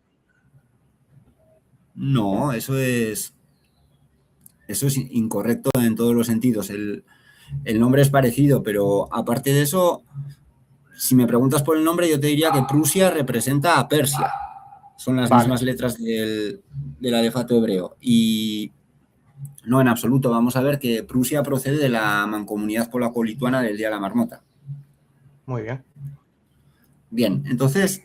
no, eso es incorrecto en todos los sentidos. El nombre es parecido, pero aparte de eso, si me preguntas por el nombre, yo te diría que Prusia representa a Persia. Son las
Vale,
mismas letras del alefato hebreo. Y no, en absoluto. Vamos a ver que Prusia procede de la mancomunidad polaco-lituana del Día de la Marmota.
muy bien.
Bien, entonces,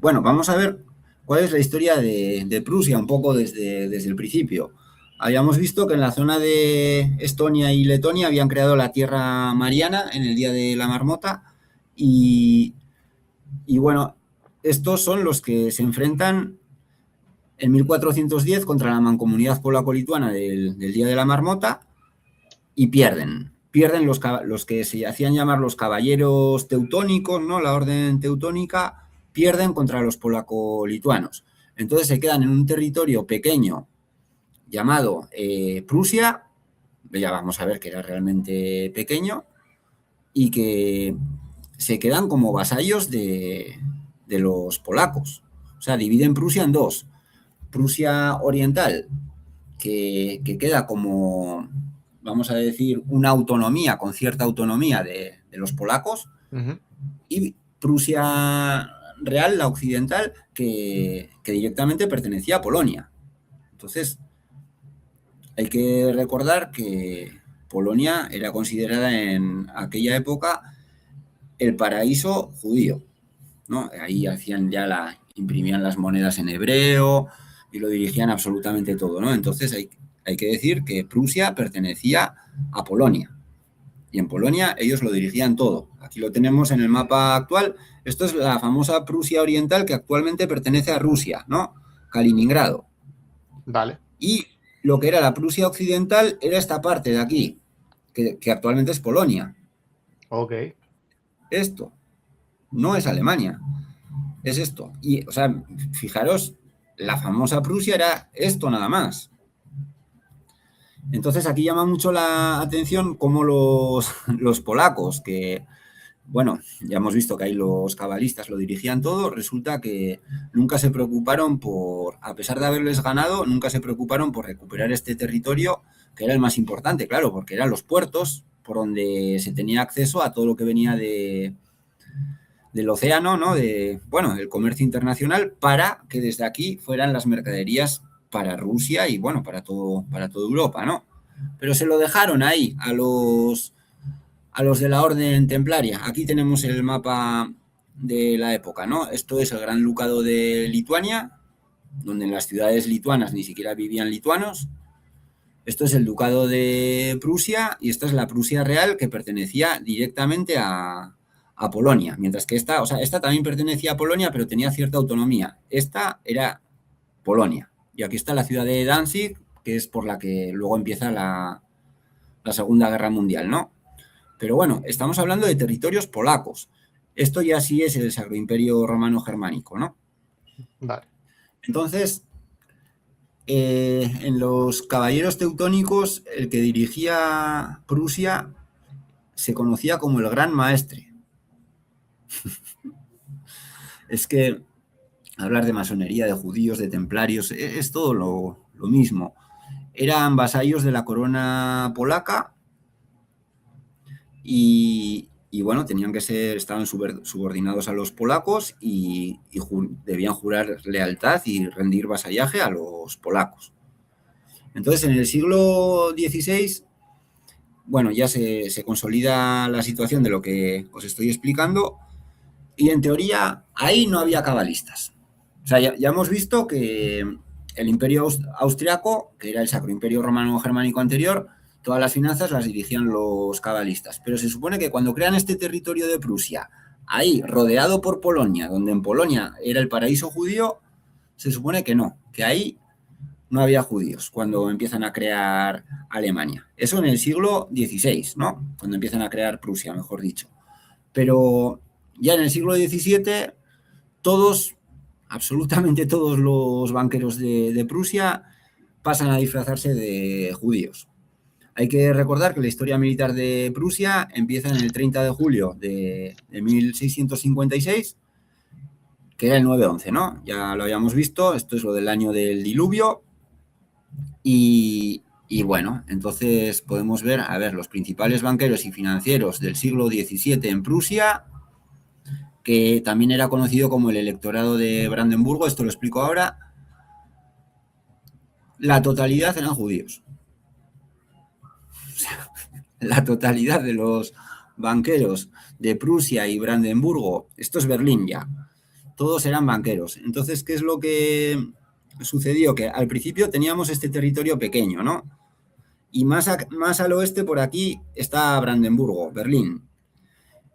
bueno, vamos a ver cuál es la historia de Prusia un poco desde el principio. Habíamos visto que en la zona de Estonia y Letonia habían creado la Tierra Mariana en el Día de la Marmota y, y bueno, estos son los que se enfrentan en 1410 contra la mancomunidad polaco-lituana del Día de la Marmota y pierden. Pierden los que se hacían llamar los caballeros teutónicos, ¿no? La orden teutónica, pierden contra los polaco-lituanos. Entonces se quedan en un territorio pequeño llamado Prusia, ya vamos a ver que era realmente pequeño, y que se quedan como vasallos de los polacos. O sea, dividen Prusia en dos. Prusia Oriental, que queda como, vamos a decir, una autonomía, con cierta autonomía de los polacos,
Ujú.
y Prusia Real, la occidental, que directamente pertenecía a Polonia. Entonces, hay que recordar que Polonia era considerada en aquella época el paraíso judío, ¿no? Ahí hacían ya imprimían las monedas en hebreo y lo dirigían absolutamente todo, ¿no? Entonces hay que decir que Prusia pertenecía a Polonia y en Polonia ellos lo dirigían todo. Aquí lo tenemos en el mapa actual. Esto es la famosa Prusia Oriental que actualmente pertenece a Rusia, ¿no? Kaliningrado.
Vale,
Y lo que era la Prusia Occidental era esta parte de aquí, que actualmente es Polonia.
ok.
Esto no es Alemania, es esto. Y, o sea, fijaros, la famosa Prusia era esto nada más. Entonces aquí llama mucho la atención cómo los polacos, que, bueno, ya hemos visto que ahí los cabalistas lo dirigían todo, resulta que nunca se preocuparon por, a pesar de haberles ganado, nunca se preocuparon por recuperar este territorio, que era el más importante, claro, porque eran los puertos por donde se tenía acceso a todo lo que venía del océano, ¿no? Bueno, del comercio internacional, para que desde aquí fueran las mercaderías para Rusia y, bueno, para toda Europa, ¿no? Pero se lo dejaron ahí a los de la Orden Templaria. Aquí tenemos el mapa de la época, ¿no? Esto es el Gran Ducado de Lituania, donde en las ciudades lituanas ni siquiera vivían lituanos. Esto es el Ducado de Prusia y esta es la Prusia Real que pertenecía directamente a Polonia, mientras que esta, o sea, esta también pertenecía a Polonia, pero tenía cierta autonomía. Esta era Polonia. Y aquí está la ciudad de Danzig, que es por la que luego empieza la Segunda Guerra Mundial, ¿no? Pero bueno, estamos hablando de territorios polacos. Esto ya sí es el Sacro Imperio Romano Germánico, ¿no?
Vale.
Entonces, en los caballeros teutónicos, el que dirigía Prusia se conocía como el Gran Maestre. Es que hablar de masonería, de judíos, de templarios, es todo lo mismo. Eran vasallos de la corona polaca y bueno, tenían que ser, estaban subordinados a los polacos y debían jurar lealtad y rendir vasallaje a los polacos. Entonces, en el siglo XVI, bueno, ya se consolida la situación de lo que os estoy explicando y en teoría ahí no había cabalistas. O sea, ya hemos visto que el imperio austriaco, que era el Sacro Imperio Romano Germánico anterior, todas las finanzas las dirigían los cabalistas. Pero se supone que cuando crean este territorio de Prusia, ahí rodeado por Polonia, donde en Polonia era el paraíso judío, se supone que no, que ahí no había judíos cuando empiezan a crear Alemania. Eso en el siglo XVI, ¿no? Cuando empiezan a crear Prusia, mejor dicho. Pero ya en el siglo XVII, todos, absolutamente todos los banqueros de Prusia pasan a disfrazarse de judíos. Hay que recordar que la historia militar de Prusia empieza en el 30 de julio de 1656, que era el 9-11, ¿no? Ya lo habíamos visto, esto es lo del año del diluvio. Y bueno, entonces podemos ver, a ver, los principales banqueros y financieros del siglo XVII en Prusia, que también era conocido como el electorado de Brandenburgo, esto lo explico ahora, la totalidad eran judíos. O sea, la totalidad de los banqueros de Prusia y Brandenburgo, esto es Berlín ya, todos eran banqueros. Entonces, ¿qué es lo que sucedió? Que al principio teníamos este territorio pequeño, ¿no? Y más al oeste, por aquí, está Brandenburgo, Berlín,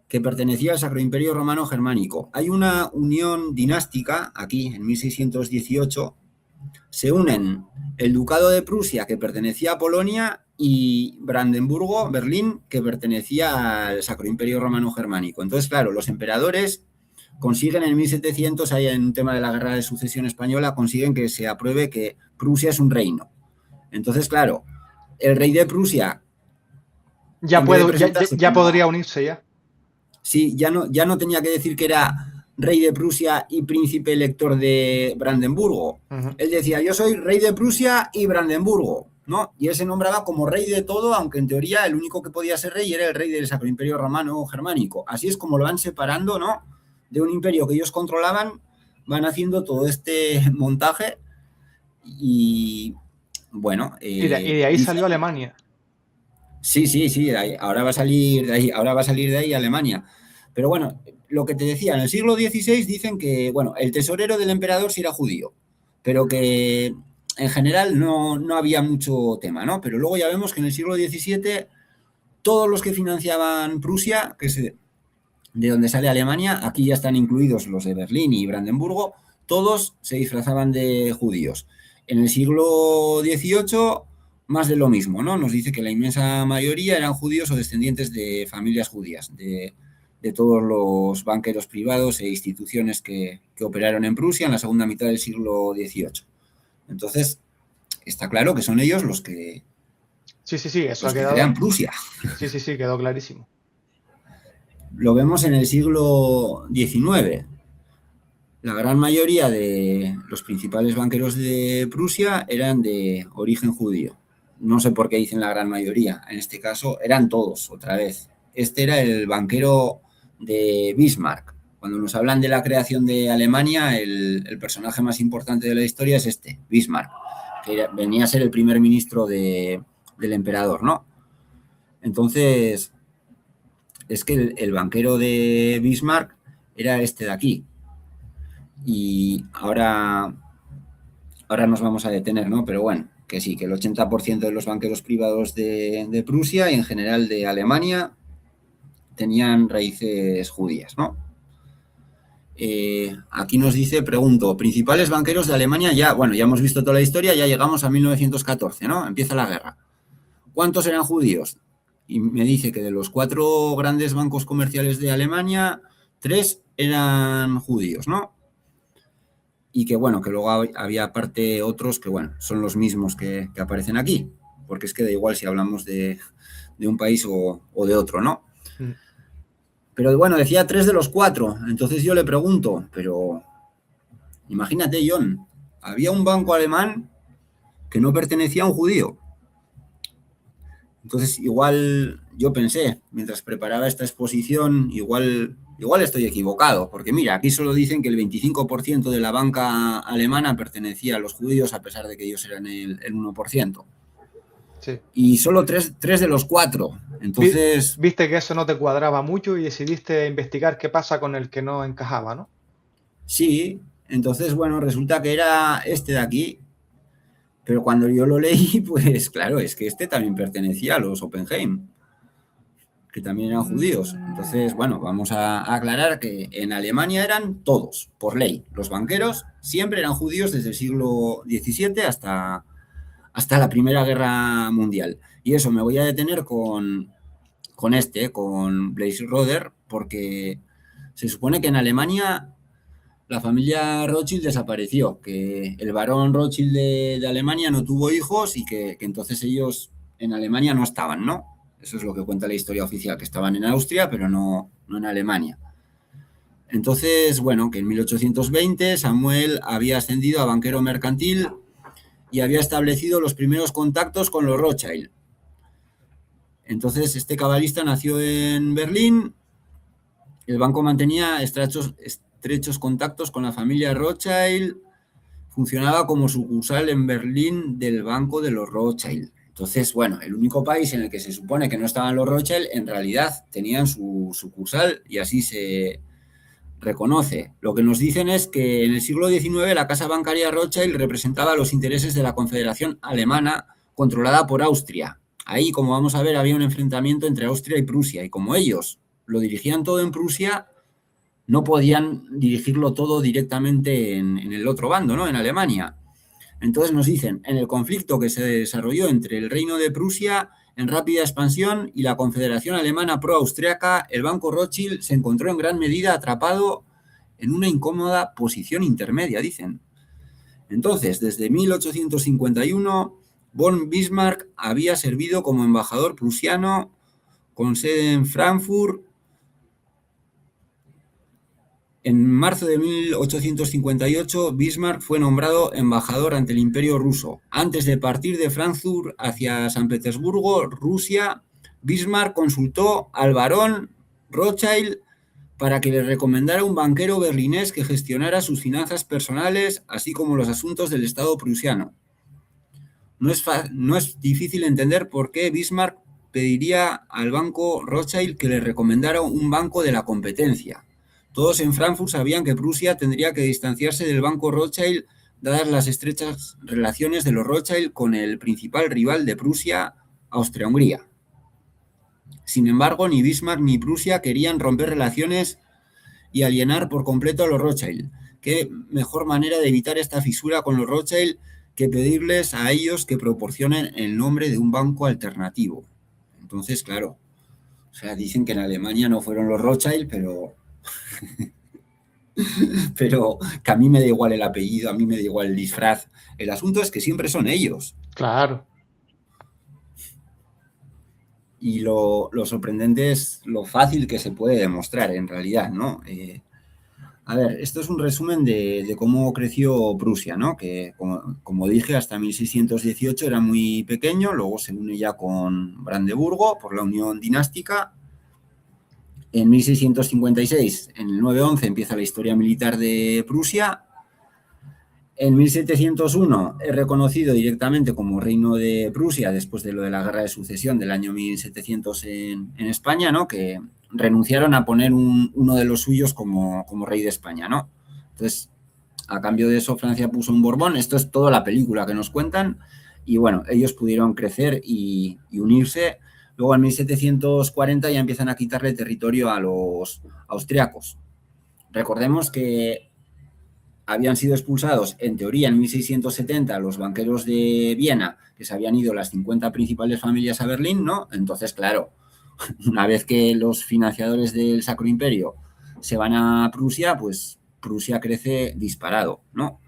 que pertenecía al Sacro Imperio Romano Germánico. Hay una unión dinástica aquí, en 1618, se unen el Ducado de Prusia, que pertenecía a Polonia, y Brandenburgo, Berlín, que pertenecía al Sacro Imperio Romano Germánico. Entonces, claro, los emperadores consiguen en 1700, ahí en un tema de la Guerra de Sucesión Española, consiguen que se apruebe que Prusia es un reino. Entonces, claro, el rey de Prusia,
Ya
en vez de
puedo,
presentarse
ya
como...
podría unirse ya.
Sí, ya no tenía que decir que era rey de Prusia y príncipe elector de Brandenburgo.
Ujú.
Él decía, yo soy rey de Prusia y Brandenburgo, ¿no? Y él se nombraba como rey de todo, aunque en teoría el único que podía ser rey era el rey del Sacro Imperio Romano Germánico. Así es como lo van separando, ¿no? De un imperio que ellos controlaban, van haciendo todo este montaje y, bueno,
Y de ahí salió
dicen...
Alemania.
Sí, sí, sí, ahora va a salir de ahí, ahora va a salir de ahí Alemania. Pero bueno, lo que te decía, en el siglo XVI dicen que, bueno, el tesorero del emperador sí era judío, pero que en general no había mucho tema, ¿no? Pero luego ya vemos que en el siglo XVII todos los que financiaban Prusia, que es de donde sale Alemania, aquí ya están incluidos los de Berlín y Brandenburgo, todos se disfrazaban de judíos. En el siglo XVIII, más de lo mismo, ¿no? Nos dice que la inmensa mayoría eran judíos o descendientes de familias judías, de todos los banqueros privados e instituciones que operaron en Prusia en la segunda mitad del siglo XVIII. Entonces, está claro que son ellos
Sí, sí, sí, eso ha
los que crean
quedado.
Prusia.
Sí, sí, sí, quedó clarísimo.
Lo vemos en el siglo XIX. La gran mayoría de los principales banqueros de Prusia eran de origen judío. No sé por qué dicen la gran mayoría. En este caso eran todos, otra vez. Este era el banquero de Bismarck. Cuando nos hablan de la creación de Alemania, el personaje más importante de la historia es este, Bismarck, que venía a ser el primer ministro del emperador, ¿no? Entonces, es que el banquero de Bismarck era este de aquí. Y ahora nos vamos a detener, ¿no? Pero bueno, que sí, que el 80% de los banqueros privados de Prusia y en general de Alemania tenían raíces judías, ¿no? Aquí nos dice, pregunto, principales banqueros de Alemania ya, bueno, ya hemos visto toda la historia, ya llegamos a 1914, ¿no? Empieza la guerra. ¿Cuántos eran judíos? Y me dice que de los 4 grandes bancos comerciales de Alemania, 3 eran judíos, ¿no? Y que, bueno, que luego había aparte otros que, bueno, son los mismos que aparecen aquí, porque es que da igual si hablamos de un país o de otro, ¿no?
Mm.
Pero, bueno, decía 3 de los 4, entonces yo le pregunto, pero imagínate, John, había un banco alemán que no pertenecía a un judío. Entonces, igual yo pensé, mientras preparaba esta exposición, igual estoy equivocado, porque mira, aquí solo dicen que el 25% de la banca alemana pertenecía a los judíos, a pesar de que ellos eran el 1%.
Sí.
Y solo 3 de los 4. Entonces,
Viste que eso no te cuadraba mucho y decidiste investigar qué pasa con el que no encajaba, ¿no?
sí, entonces, bueno, resulta que era este de aquí, pero cuando yo lo leí, pues claro, es que este también pertenecía a los Oppenheim. que también eran judíos. Entonces, bueno, vamos a aclarar que en Alemania eran todos, por ley. Los banqueros siempre eran judíos desde el siglo XVII hasta la Primera Guerra Mundial. Y eso, me voy a detener con Blaise Roder, porque se supone que en Alemania la familia Rothschild desapareció, que el barón Rothschild de Alemania no tuvo hijos y que entonces ellos en Alemania no estaban, ¿no? Eso es lo que cuenta la historia oficial, que estaban en Austria, pero no en Alemania. Entonces, bueno, que en 1820 Samuel había ascendido a banquero mercantil y había establecido los primeros contactos con los Rothschild. Entonces, este cabalista nació en Berlín. El banco mantenía estrechos contactos con la familia Rothschild. Funcionaba como sucursal en Berlín del Banco de los Rothschild. Entonces, bueno, el único país en el que se supone que no estaban los Rothschild, en realidad tenían su sucursal y así se reconoce. Lo que nos dicen es que en el siglo XIX la casa bancaria Rothschild representaba los intereses de la Confederación Alemana controlada por Austria. Ahí, como vamos a ver, había un enfrentamiento entre Austria y Prusia y como ellos lo dirigían todo en Prusia, no podían dirigirlo todo directamente en el otro bando, ¿no? En Alemania. Entonces nos dicen, en el conflicto que se desarrolló entre el Reino de Prusia en rápida expansión y la Confederación Alemana pro-austriaca, el Banco Rothschild se encontró en gran medida atrapado en una incómoda posición intermedia, dicen. Entonces, desde 1851, von Bismarck había servido como embajador prusiano con sede en Frankfurt. En marzo de 1858, Bismarck fue nombrado embajador ante el Imperio ruso. Antes de partir de Frankfurt hacia San Petersburgo, Rusia, Bismarck consultó al barón Rothschild para que le recomendara un banquero berlinés que gestionara sus finanzas personales, así como los asuntos del Estado prusiano. No es difícil entender por qué Bismarck pediría al banco Rothschild que le recomendara un banco de la competencia. Todos en Frankfurt sabían que Prusia tendría que distanciarse del banco Rothschild, dadas las estrechas relaciones de los Rothschild con el principal rival de Prusia, Austria-Hungría. Sin embargo, ni Bismarck ni Prusia querían romper relaciones y alienar por completo a los Rothschild. ¿Qué mejor manera de evitar esta fisura con los Rothschild que pedirles a ellos que proporcionen el nombre de un banco alternativo? Entonces, claro, o sea, dicen que en Alemania no fueron los Rothschild, pero que a mí me da igual el apellido, a mí me da igual el disfraz. El asunto es que siempre son ellos.
Claro.
Y lo sorprendente es lo fácil que se puede demostrar en realidad, ¿no? A ver, esto es un resumen de cómo creció Prusia, ¿no? Que, como dije, hasta 1618 era muy pequeño, luego se une ya con Brandeburgo por la unión dinástica. En 1656, en el 9-11, empieza la historia militar de Prusia. En 1701 es reconocido directamente como reino de Prusia después de lo de la Guerra de Sucesión del año 1700 en España, ¿no? Que renunciaron a poner uno de los suyos como rey de España, ¿no? Entonces, a cambio de eso, Francia puso un Borbón. Esto es toda la película que nos cuentan. Y bueno, ellos pudieron crecer y unirse. Luego, en 1740 ya empiezan a quitarle territorio a los austriacos. Recordemos que habían sido expulsados, en teoría, en 1670 los banqueros de Viena, que se habían ido las 50 principales familias a Berlín, ¿no? Entonces, claro, una vez que los financiadores del Sacro Imperio se van a Prusia, pues Prusia crece disparado, ¿no?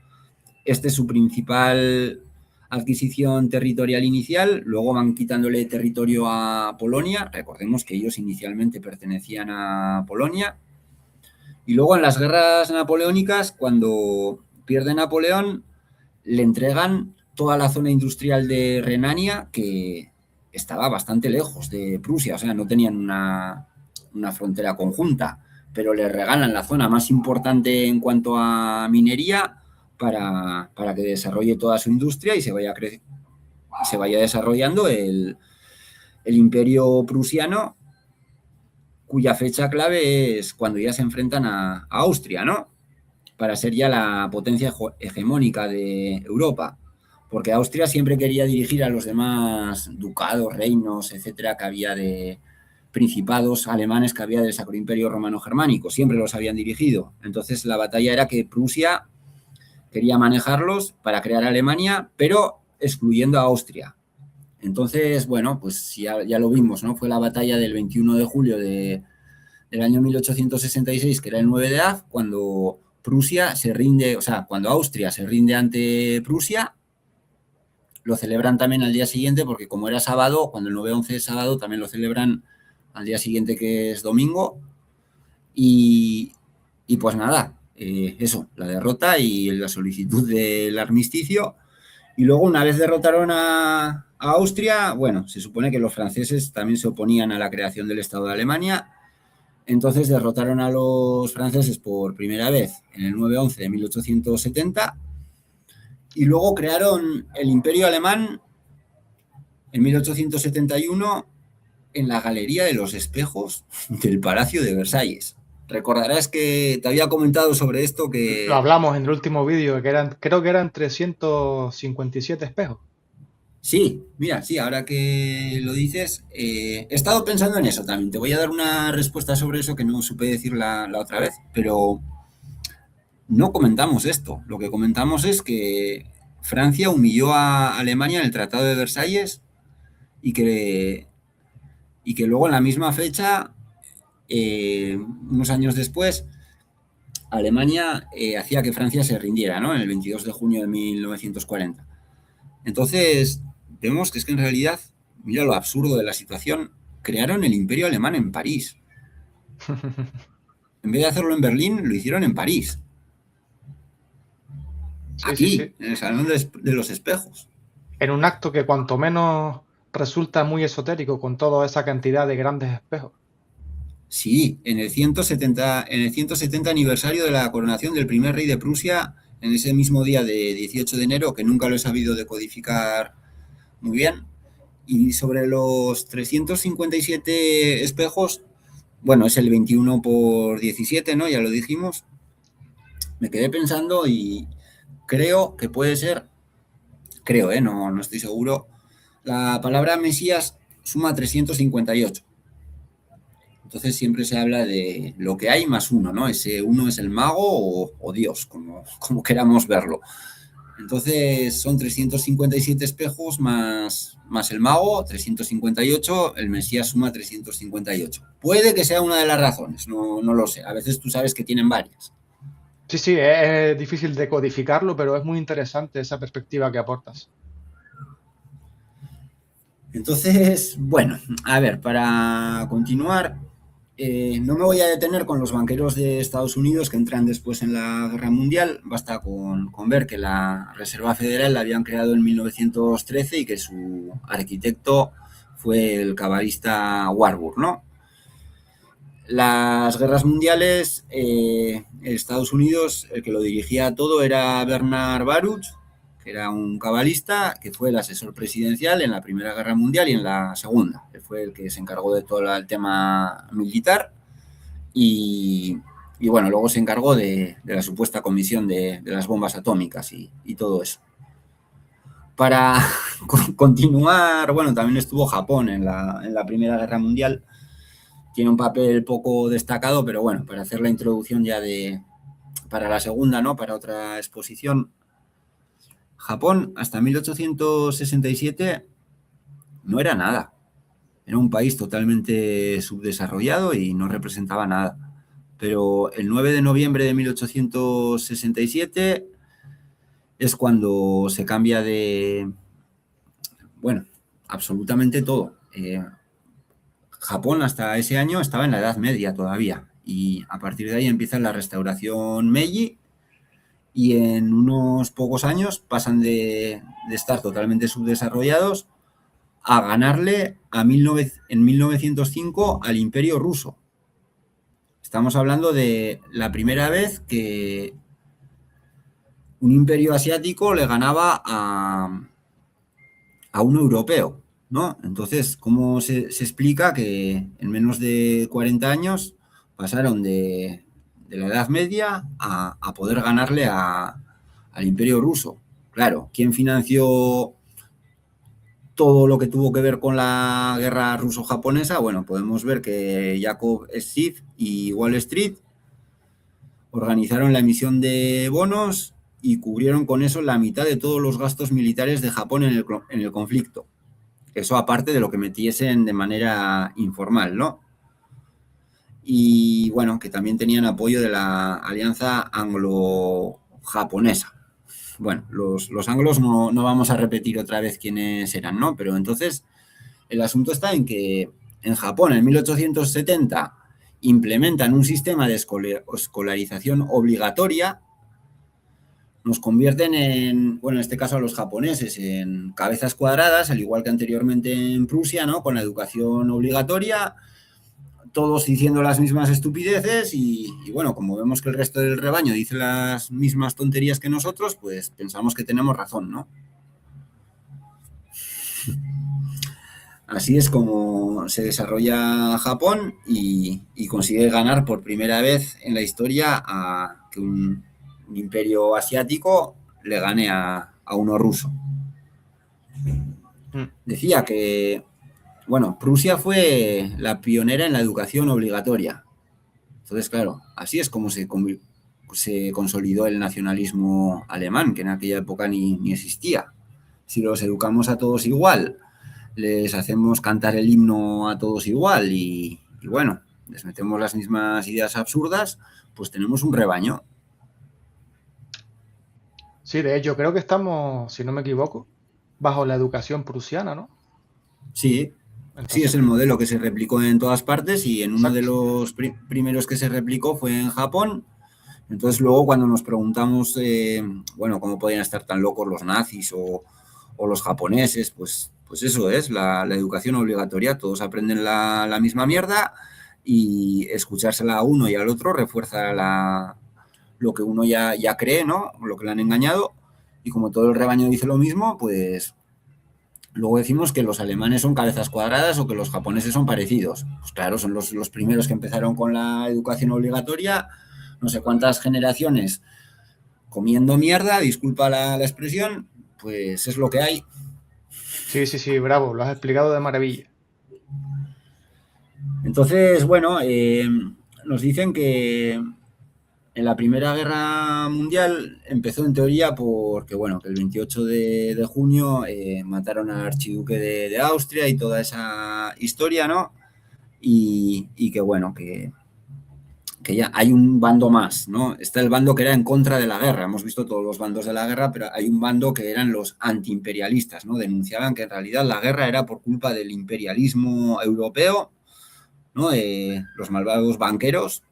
Este es su principal adquisición territorial inicial, luego van quitándole territorio a Polonia, recordemos que ellos inicialmente pertenecían a Polonia, y luego en las guerras napoleónicas, cuando pierde Napoleón, le entregan toda la zona industrial de Renania, que estaba bastante lejos de Prusia, o sea, no tenían una frontera conjunta, pero le regalan la zona más importante en cuanto a minería para que desarrolle toda su industria y se vaya desarrollando el imperio prusiano, cuya fecha clave es cuando ya se enfrentan a Austria, ¿no? Para ser ya la potencia hegemónica de Europa. Porque Austria siempre quería dirigir a los demás ducados, reinos, etcétera, que había de principados alemanes que había del Sacro Imperio Romano Germánico, siempre los habían dirigido. Entonces la batalla era que Prusia quería manejarlos para crear Alemania, pero excluyendo a Austria. Entonces, bueno, pues ya lo vimos, ¿no? Fue la batalla del 21 de julio del año 1866, que era el 9 de Av, cuando Prusia se rinde, o sea, cuando Austria se rinde ante Prusia. Lo celebran también al día siguiente, porque como era sábado, cuando el 9-11 es sábado, también lo celebran al día siguiente, que es domingo. Y pues nada, eso, la derrota y la solicitud del armisticio. Y luego, una vez derrotaron a Austria, bueno, se supone que los franceses también se oponían a la creación del Estado de Alemania. Entonces derrotaron a los franceses por primera vez en el 9-11 de 1870 y luego crearon el Imperio Alemán en 1871 en la Galería de los Espejos del Palacio de Versalles. Recordarás que te había comentado sobre esto
Lo
que...
hablamos en el último vídeo, creo que eran 357 espejos.
Sí, mira, sí, ahora que lo dices, he estado pensando en eso también. Te voy a dar una respuesta sobre eso que no supe decir la otra vez, pero no comentamos esto. Lo que comentamos es que Francia humilló a Alemania en el Tratado de Versalles y que luego en la misma fecha, unos años después, Alemania hacía que Francia se rindiera, ¿no? En el 22 de junio de 1940. Entonces, vemos que es que en realidad, mira lo absurdo de la situación, crearon el Imperio Alemán en París. En vez de hacerlo en Berlín, lo hicieron en París.
Sí, sí,
Aquí,
sí.
en el Salón de los Espejos.
En un acto que cuanto menos resulta muy esotérico con toda esa cantidad de grandes espejos.
Sí, en el 170 aniversario de la coronación del primer rey de Prusia, en ese mismo día de 18 de enero, que nunca lo he sabido decodificar muy bien. Y sobre los 357 espejos, bueno, es el 21 por 17, ¿no? Ya lo dijimos. Me quedé pensando y creo que puede ser, creo, no estoy seguro, la palabra Mesías suma 358. Entonces siempre se habla de lo que hay más uno, ¿no? Ese uno es el mago o Dios, como queramos verlo. Entonces son 357 espejos más el mago, 358, el Mesías suma 358. Puede que sea una de las razones, no lo sé. A veces tú sabes que tienen varias.
Sí, sí, es difícil de codificarlo, pero es muy interesante esa perspectiva que aportas.
Entonces, bueno, a ver, para continuar, no me voy a detener con los banqueros de Estados Unidos que entran después en la Guerra Mundial. Basta con ver que la Reserva Federal la habían creado en 1913 y que su arquitecto fue el cabalista Warburg, ¿no? Las guerras mundiales, Estados Unidos, el que lo dirigía todo era Bernard Baruch, que era un cabalista, que fue el asesor presidencial en la Primera Guerra Mundial y en la Segunda. Que fue el que se encargó de todo el tema militar y bueno, luego se encargó de la supuesta comisión de las bombas atómicas y todo eso. Para continuar, bueno, también estuvo Japón en la Primera Guerra Mundial. Tiene un papel poco destacado, pero bueno, para hacer la introducción ya para la segunda, ¿no? Para otra exposición. Japón, hasta 1867, no era nada. Era un país totalmente subdesarrollado y no representaba nada. Pero el 9 de noviembre de 1867 es cuando se cambia bueno, absolutamente todo. Japón hasta ese año estaba en la Edad Media todavía y a partir de ahí empieza la restauración Meiji y en unos pocos años pasan de estar totalmente subdesarrollados a ganarle en 1905 al Imperio Ruso. Estamos hablando de la primera vez que un imperio asiático le ganaba a un europeo, ¿no? Entonces, ¿cómo se explica que en menos de 40 años pasaron de la Edad Media a poder ganarle al Imperio Ruso? Claro, ¿quién financió todo lo que tuvo que ver con la guerra ruso-japonesa, bueno, podemos ver que Jacob Schiff y Wall Street organizaron la emisión de bonos y cubrieron con eso la mitad de todos los gastos militares de Japón en el conflicto. Eso aparte de lo que metiesen de manera informal, ¿no? Y bueno, que también tenían apoyo de la alianza anglo-japonesa. Bueno, los anglos no vamos a repetir otra vez quiénes eran, ¿no? Pero entonces el asunto está en que en Japón en 1870 implementan un sistema de escolarización obligatoria, nos convierten en, bueno, en este caso a los japoneses, en cabezas cuadradas, al igual que anteriormente en Prusia, ¿no? Con la educación obligatoria, todos diciendo las mismas estupideces y bueno, como vemos que el resto del rebaño dice las mismas tonterías que nosotros, pues pensamos que tenemos razón, ¿no? Así es como se desarrolla Japón y consigue ganar por primera vez en la historia a que un imperio asiático le gane a uno ruso. Decía que, bueno, Prusia fue la pionera en la educación obligatoria. Entonces, claro, así es como se consolidó el nacionalismo alemán, que en aquella época ni existía. Si los educamos a todos igual, les hacemos cantar el himno a todos igual y bueno, les metemos las mismas ideas absurdas, pues tenemos un rebaño.
Sí, de hecho, creo que estamos, si no me equivoco, bajo la educación prusiana, ¿no?
Sí, sí,
Entonces,
es el modelo que se replicó en todas partes y en uno de
exacto.
los primeros que se replicó fue en Japón. Entonces luego cuando nos preguntamos, bueno, cómo podían estar tan locos los nazis o los japoneses, pues eso es, la educación obligatoria, todos aprenden la misma mierda y escuchársela a uno y al otro refuerza lo que uno ya cree, ¿no? Lo que le han engañado y como todo el rebaño dice lo mismo, pues luego decimos que los alemanes son cabezas cuadradas o que los japoneses son parecidos. Pues claro, son los primeros que empezaron con la educación obligatoria, no sé cuántas generaciones comiendo mierda, disculpa la expresión, pues es lo que hay.
Sí, sí, sí, bravo, lo has explicado de maravilla.
Entonces, bueno, nos dicen que en la Primera Guerra Mundial empezó en teoría porque, bueno, que el 28 de junio mataron al archiduque de Austria y toda esa historia, ¿no? Y que, bueno, que ya hay un bando más, ¿no? Está el bando que era en contra de la guerra. Hemos visto todos los bandos de la guerra, pero hay un bando que eran los antiimperialistas, ¿no? Denunciaban que en realidad la guerra era por culpa del imperialismo europeo, ¿no? Los malvados banqueros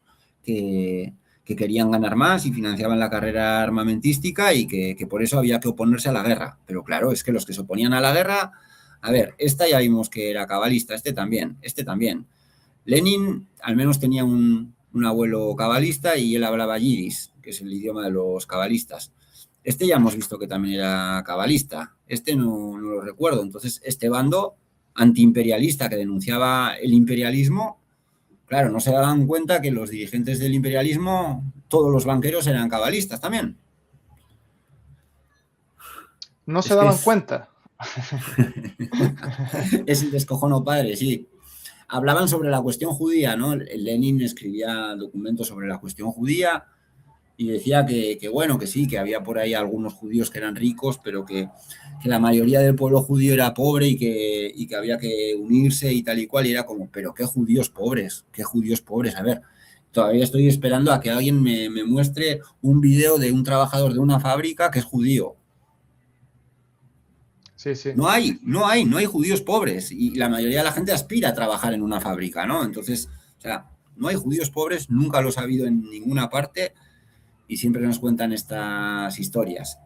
que querían ganar más y financiaban la carrera armamentística y que por eso había que oponerse a la guerra. Pero claro, es que los que se oponían a la guerra, a ver, esta ya vimos que era cabalista, este también. Lenin al menos tenía un abuelo cabalista y él hablaba yidis, que es el idioma de los cabalistas. Este ya hemos visto que también era cabalista, este no lo recuerdo. Entonces, este bando antiimperialista que denunciaba el imperialismo, claro, no se daban cuenta que los dirigentes del imperialismo, todos los banqueros eran cabalistas también.
No se
Es que
daban cuenta.
es el descojono padre, sí. Hablaban sobre la cuestión judía, ¿no? Lenin escribía documentos sobre la cuestión judía y decía que bueno, que sí, que había por ahí algunos judíos que eran ricos, pero que la mayoría del pueblo judío era pobre y que había que unirse y tal y cual. Y era como, pero qué judíos pobres, qué judíos pobres. A ver, todavía estoy esperando a que alguien me muestre un video de un trabajador de una fábrica que es judío.
Sí, sí.
No hay judíos pobres y la mayoría de la gente aspira a trabajar en una fábrica, ¿no? Entonces, o sea, no hay judíos pobres, nunca los ha habido en ninguna parte y siempre nos cuentan estas historias.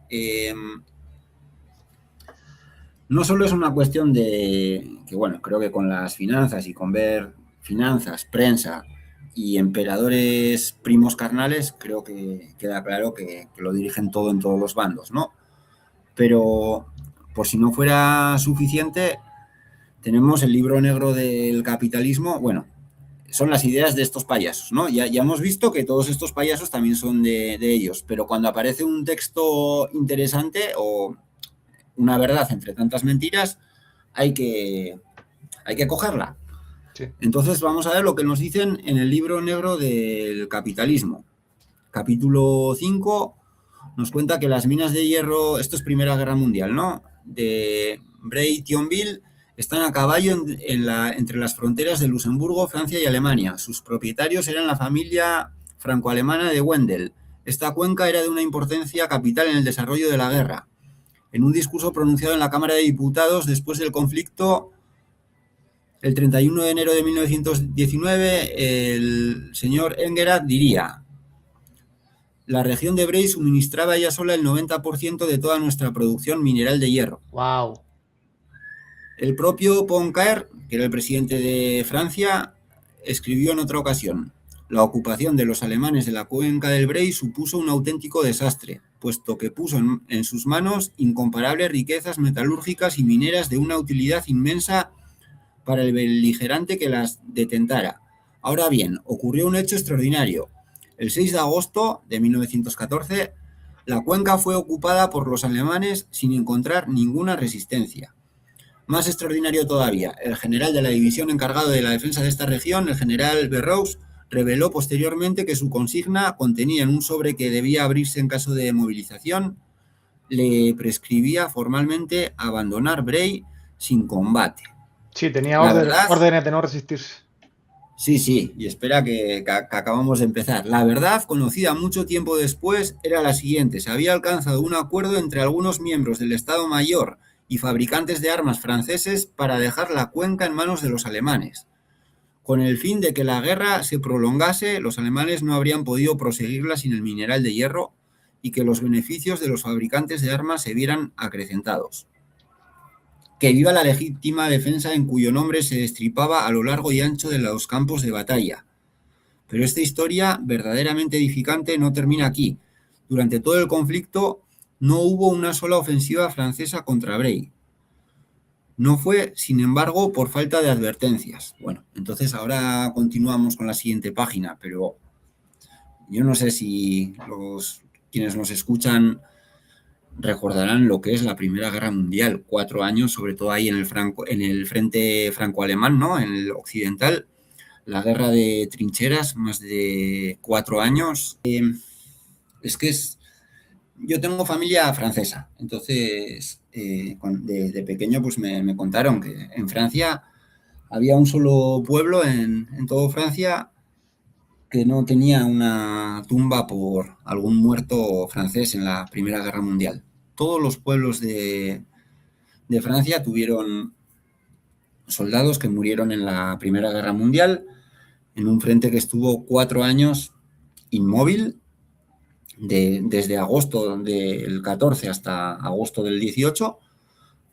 No solo es una cuestión de que, bueno, creo que con las finanzas y con ver finanzas, prensa y emperadores primos carnales, creo que queda claro que lo dirigen todo en todos los bandos, ¿no? Pero por si no fuera suficiente, tenemos el libro negro del capitalismo, bueno, son las ideas de estos payasos, ¿no? Ya hemos visto que todos estos payasos también son de ellos, pero cuando aparece un texto interesante o una verdad entre tantas mentiras, hay que cogerla.
Sí.
Entonces vamos a ver lo que nos dicen en el libro negro del capitalismo. Capítulo 5 nos cuenta que las minas de hierro, esto es Primera Guerra Mundial, ¿no? De Bray-Thionville están a caballo entre las fronteras de Luxemburgo, Francia y Alemania. Sus propietarios eran la familia franco-alemana de Wendel. Esta cuenca era de una importancia capital en el desarrollo de la guerra. En un discurso pronunciado en la Cámara de Diputados después del conflicto, el 31 de enero de 1919, el señor Engelhardt diría: la región de Bray suministraba ella sola el 90% de toda nuestra producción mineral de hierro.
Wow.
El propio Poincaré, que era el presidente de Francia, escribió en otra ocasión: la ocupación de los alemanes de la cuenca del Bray supuso un auténtico desastre, puesto que puso en sus manos incomparables riquezas metalúrgicas y mineras de una utilidad inmensa para el beligerante que las detentara. Ahora bien, ocurrió un hecho extraordinario. El 6 de agosto de 1914, la cuenca fue ocupada por los alemanes sin encontrar ninguna resistencia. Más extraordinario todavía, el general de la división encargado de la defensa de esta región, el general Berroux, reveló posteriormente que su consigna contenía en un sobre que debía abrirse en caso de movilización, le prescribía formalmente abandonar Bray sin combate.
Sí, tenía
La verdad,
órdenes de no resistirse.
sí, y espera que acabamos de empezar. La verdad, conocida mucho tiempo después, era la siguiente: se había alcanzado un acuerdo entre algunos miembros del Estado Mayor y fabricantes de armas franceses para dejar la cuenca en manos de los alemanes. Con el fin de que la guerra se prolongase, los alemanes no habrían podido proseguirla sin el mineral de hierro y que los beneficios de los fabricantes de armas se vieran acrecentados. Que viva la legítima defensa en cuyo nombre se destripaba a lo largo y ancho de los campos de batalla. Pero esta historia verdaderamente edificante no termina aquí. Durante todo el conflicto no hubo una sola ofensiva francesa contra Bray. No fue, sin embargo, por falta de advertencias. Bueno, entonces ahora continuamos con la siguiente página, pero yo no sé si quienes nos escuchan recordarán lo que es la Primera Guerra Mundial, 4 años, sobre todo ahí en el frente franco-alemán, ¿no? En el occidental, la guerra de trincheras, más de 4 años. Yo tengo familia francesa, entonces de pequeño pues me contaron que en Francia había un solo pueblo en toda Francia que no tenía una tumba por algún muerto francés en la Primera Guerra Mundial. Todos los pueblos de Francia tuvieron soldados que murieron en la Primera Guerra Mundial, en un frente que estuvo 4 años inmóvil, desde agosto del 14 hasta agosto del 18,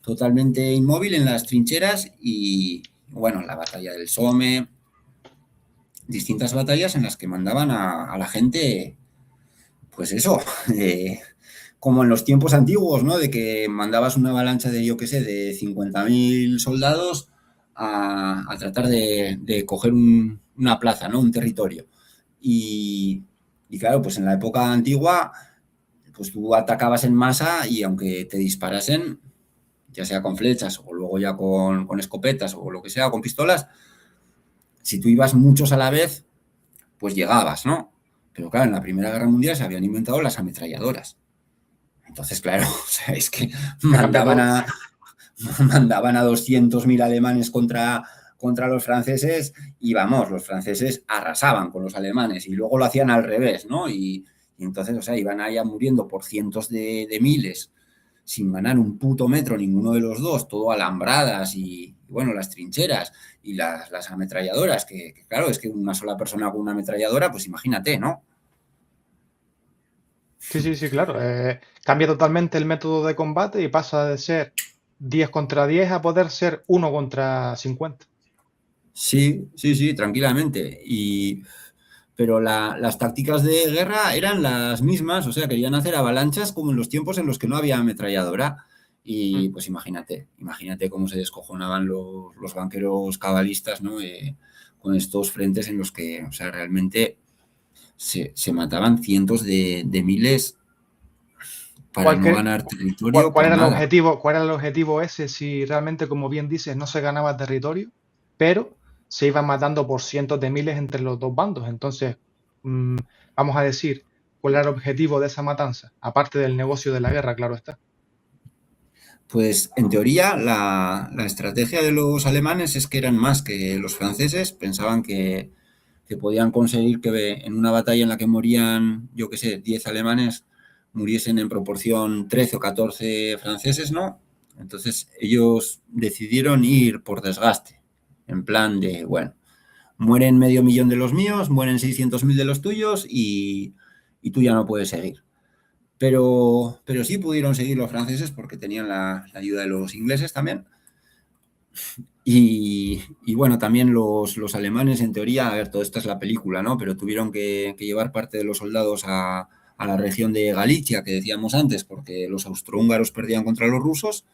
totalmente inmóvil en las trincheras. Y bueno, la batalla del Somme, distintas batallas en las que mandaban a la gente, pues eso, como en los tiempos antiguos, ¿no? De que mandabas una avalancha de, yo qué sé, de 50.000 soldados a tratar de coger una plaza, ¿no? Un territorio. Y claro, pues en la época antigua, pues tú atacabas en masa y aunque te disparasen, ya sea con flechas o luego ya con escopetas o lo que sea, con pistolas, si tú ibas muchos a la vez, pues llegabas, ¿no? Pero claro, en la Primera Guerra Mundial se habían inventado las ametralladoras. Entonces, claro, o sea, es que mandaban a 200.000 alemanes contra los franceses y vamos, los franceses arrasaban con los alemanes y luego lo hacían al revés, ¿no? Y entonces, o sea, iban allá muriendo por cientos de miles sin ganar un puto metro ninguno de los dos, todo alambradas y bueno, las trincheras y las ametralladoras, que claro, es que una sola persona con una ametralladora, pues imagínate, ¿no?
Sí, claro. Cambia totalmente el método de combate y pasa de ser 10 contra 10 a poder ser 1 contra 50.
Sí, tranquilamente. Pero las tácticas de guerra eran las mismas, o sea, querían hacer avalanchas como en los tiempos en los que no había ametralladora. Y pues imagínate cómo se descojonaban los banqueros cabalistas, ¿no? Con estos frentes en los que, o sea, realmente se mataban cientos de miles para
¿Cuál,
no
cre-
ganar territorio
cuál
por
era el
nada.
objetivo? ¿Cuál era el objetivo ese si realmente, como bien dices, no se ganaba territorio, pero se iban matando por cientos de miles entre los dos bandos? Entonces, mm, vamos a decir, ¿cuál era el objetivo de esa matanza? Aparte del negocio de la guerra, claro está.
Pues en teoría la estrategia de los alemanes es que eran más que los franceses, pensaban que podían conseguir que en una batalla en la que morían, yo qué sé, 10 alemanes, muriesen en proporción 13 o 14 franceses, ¿no? Entonces ellos decidieron ir por desgaste, en plan de, bueno, mueren 500.000 de los míos, mueren 600.000 de los tuyos y tú ya no puedes seguir. Pero sí pudieron seguir los franceses porque tenían la ayuda de los ingleses también. Y bueno, también los alemanes, en teoría, a ver, todo esto es la película, ¿no? Pero tuvieron que llevar parte de los soldados a la región de Galicia, que decíamos antes, porque los austrohúngaros perdían contra los rusos.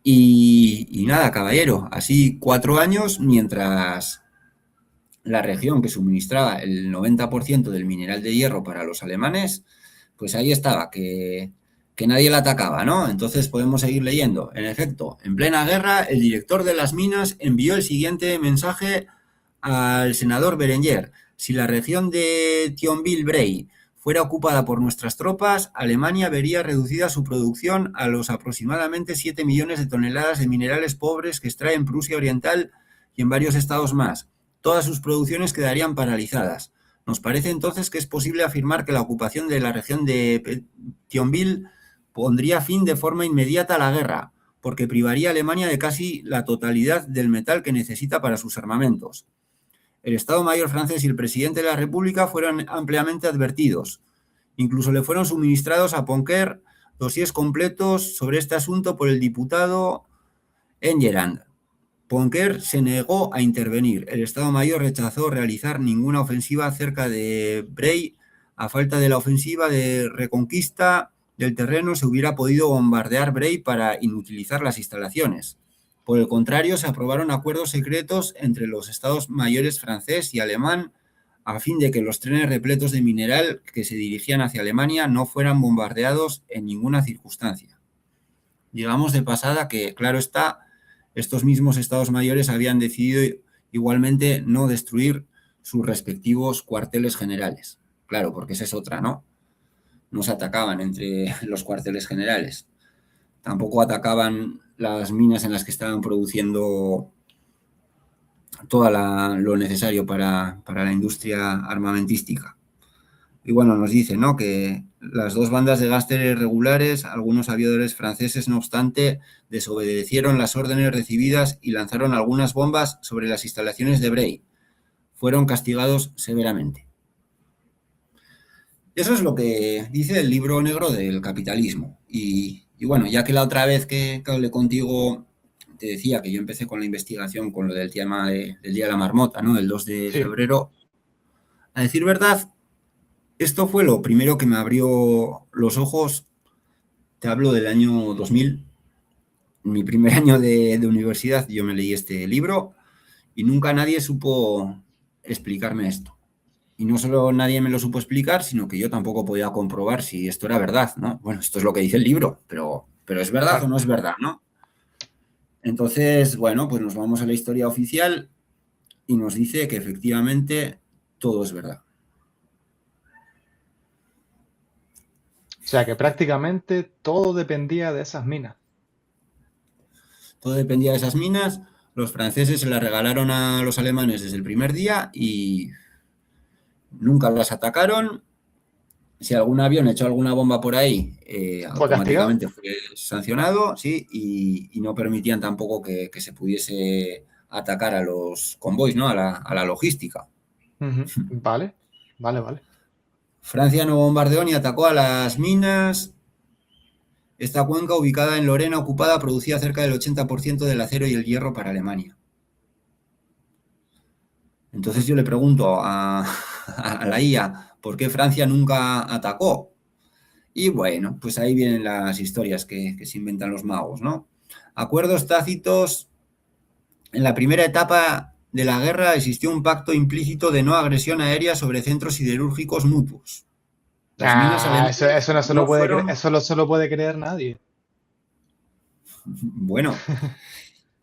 Y nada, caballero, así 4 años, mientras la región que suministraba el 90% del mineral de hierro para los alemanes, pues ahí estaba, que nadie la atacaba, ¿no? Entonces podemos seguir leyendo. En efecto, en plena guerra, el director de las minas envió el siguiente mensaje al senador Berenger. Si la región de Thionville-Bray fuera ocupada por nuestras tropas, Alemania vería reducida su producción a los aproximadamente 7 millones de toneladas de minerales pobres que extrae en Prusia Oriental y en varios estados más. Todas sus producciones quedarían paralizadas. Nos parece entonces que es posible afirmar que la ocupación de la región de Thionville pondría fin de forma inmediata a la guerra, porque privaría a Alemania de casi la totalidad del metal que necesita para sus armamentos. El Estado Mayor francés y el presidente de la República fueron ampliamente advertidos. Incluso le fueron suministrados a Ponquer dosieres completos sobre este asunto por el diputado Enguerrand. Ponquer se negó a intervenir. El Estado Mayor rechazó realizar ninguna ofensiva cerca de Bray. A falta de la ofensiva de reconquista del terreno, se hubiera podido bombardear Bray para inutilizar las instalaciones. Por el contrario, se aprobaron acuerdos secretos entre los Estados Mayores francés y alemán a fin de que los trenes repletos de mineral que se dirigían hacia Alemania no fueran bombardeados en ninguna circunstancia. Digamos de pasada que, claro está, estos mismos estados mayores habían decidido igualmente no destruir sus respectivos cuarteles generales. Claro, porque esa es otra, ¿no? No se atacaban entre los cuarteles generales. Tampoco atacaban las minas en las que estaban produciendo todo lo necesario para la industria armamentística. Y bueno, nos dice, ¿no?, que las dos bandas de gángsteres regulares, algunos aviadores franceses, no obstante, desobedecieron las órdenes recibidas y lanzaron algunas bombas sobre las instalaciones de Bray. Fueron castigados severamente. Eso es lo que dice el libro negro del capitalismo. Y bueno, ya que la otra vez que hablé contigo te decía que yo empecé con la investigación con lo del tema del Día de la Marmota, ¿no?, el 2 de
Sí,
febrero, a decir verdad, esto fue lo primero que me abrió los ojos. Te hablo del año 2000, mi primer año de universidad. Yo me leí este libro y nunca nadie supo explicarme esto. Y no solo nadie me lo supo explicar, sino que yo tampoco podía comprobar si esto era verdad, ¿no? Bueno, esto es lo que dice el libro, pero ¿es verdad o
claro.
no es verdad, no? Entonces, bueno, pues nos vamos a la historia oficial y nos dice que efectivamente todo es verdad.
O sea que prácticamente todo dependía de esas minas.
Todo dependía de esas minas. Los franceses se las regalaron a los alemanes desde el primer día y nunca las atacaron. Si algún avión echó alguna bomba por ahí,
¿Fue castigado?
automáticamente fue sancionado, sí, y no permitían tampoco que se pudiese atacar a los convoys, ¿no?, a la logística.
Ujú. Vale, vale, vale.
Francia no bombardeó ni atacó a las minas. Esta cuenca, ubicada en Lorena ocupada, producía cerca del 80% del acero y el hierro para Alemania. Entonces
Mm.
yo le pregunto a la IA, ¿por qué Francia nunca atacó? Y bueno, pues ahí vienen las historias que se inventan los magos, ¿no? Acuerdos tácitos. En la primera etapa de la guerra existió un pacto implícito de no agresión aérea sobre centros siderúrgicos mutuos. Las minas alemanas
Eso no se lo
no
puede
fueron,
eso no se lo puede creer nadie.
bueno,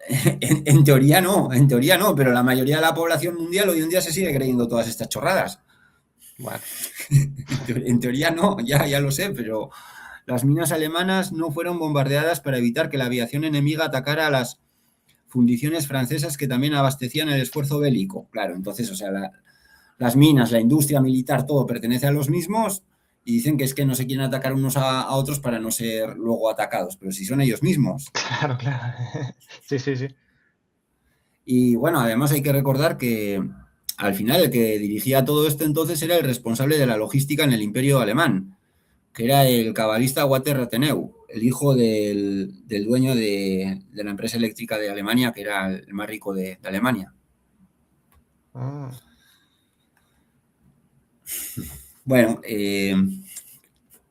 en teoría no, pero la mayoría de la población mundial hoy en día se sigue creyendo todas estas chorradas.
Bueno,
En teoría no, ya lo sé, pero las minas alemanas no fueron bombardeadas para evitar que la aviación enemiga atacara a las fundiciones francesas que también abastecían el esfuerzo bélico. Claro, entonces, o sea, las minas, la industria militar, todo pertenece a los mismos y dicen que es que no se quieren atacar unos a otros para no ser luego atacados, pero si son ellos mismos.
claro, claro. Sí, sí, sí.
Y bueno, además hay que recordar que al final el que dirigía todo esto entonces era el responsable de la logística en el Imperio Alemán, que era el cabalista Walter Rathenau, el hijo del dueño de la empresa eléctrica de Alemania, que era el más rico de Alemania.
Ah,
Bueno,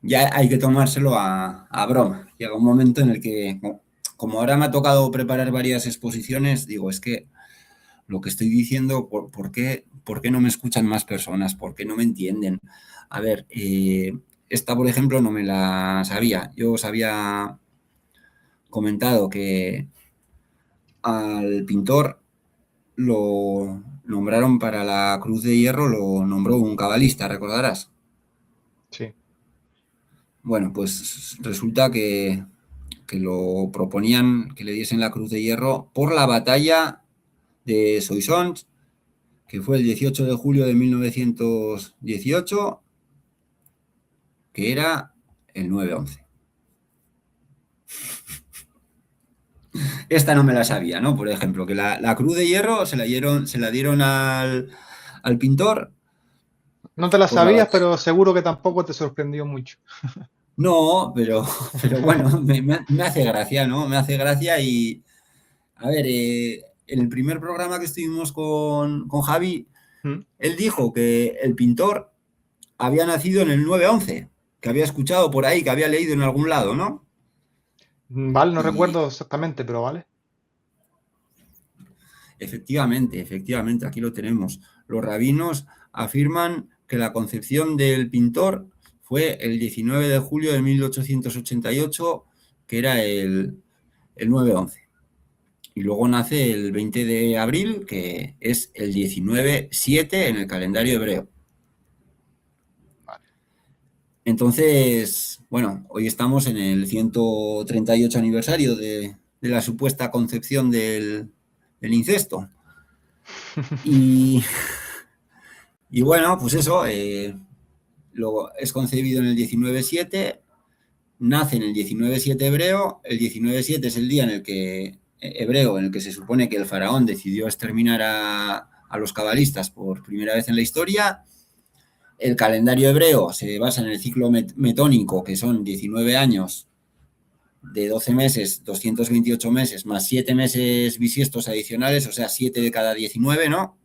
ya hay que tomárselo a broma. Llega un momento en el que, como ahora me ha tocado preparar varias exposiciones, digo, es que lo que estoy diciendo, por qué no me escuchan más personas? ¿Por qué no me entienden? A ver, esta, por ejemplo, no me la sabía. Yo os había comentado que al pintor lo nombraron para la Cruz de Hierro, lo nombró un cabalista, recordarás.
sí.
Bueno, pues resulta que lo proponían que le diesen la Cruz de Hierro por la batalla de Soissons, que fue el 18 de julio de 1918, que era el 9-11. Esta no me la sabía, ¿no? Por ejemplo, que la Cruz de Hierro se la dieron al pintor
No te la
por la
sabías,
batalla.
pero seguro que tampoco te sorprendió mucho.
No, pero bueno, me hace gracia, ¿no? Me hace gracia y, a ver, en el primer programa que estuvimos con Javi,
Mm.
él dijo que el pintor había nacido en el 9-11, que había escuchado por ahí, que había leído en algún lado, ¿no?
Vale, no
Y
recuerdo exactamente, pero vale.
efectivamente, aquí lo tenemos. Los rabinos afirman que la concepción del pintor fue el 19 de julio de 1888, que era el 9-11. Y luego nace el 20 de abril, que es el 19-7 en el calendario hebreo.
Vale.
Entonces, bueno, hoy estamos en el 138 aniversario de la supuesta concepción del incesto. Y, y bueno, pues eso, es concebido en el 19-7, nace en el 19-7 hebreo, el 19-7 es el día en el que hebreo, en el que se supone que el faraón decidió exterminar a los cabalistas por primera vez en la historia. El calendario hebreo se basa en el ciclo metónico, que son 19 años de 12 meses, 228 meses, más 7 meses bisiestos adicionales, o sea, 7 de cada 19, ¿no?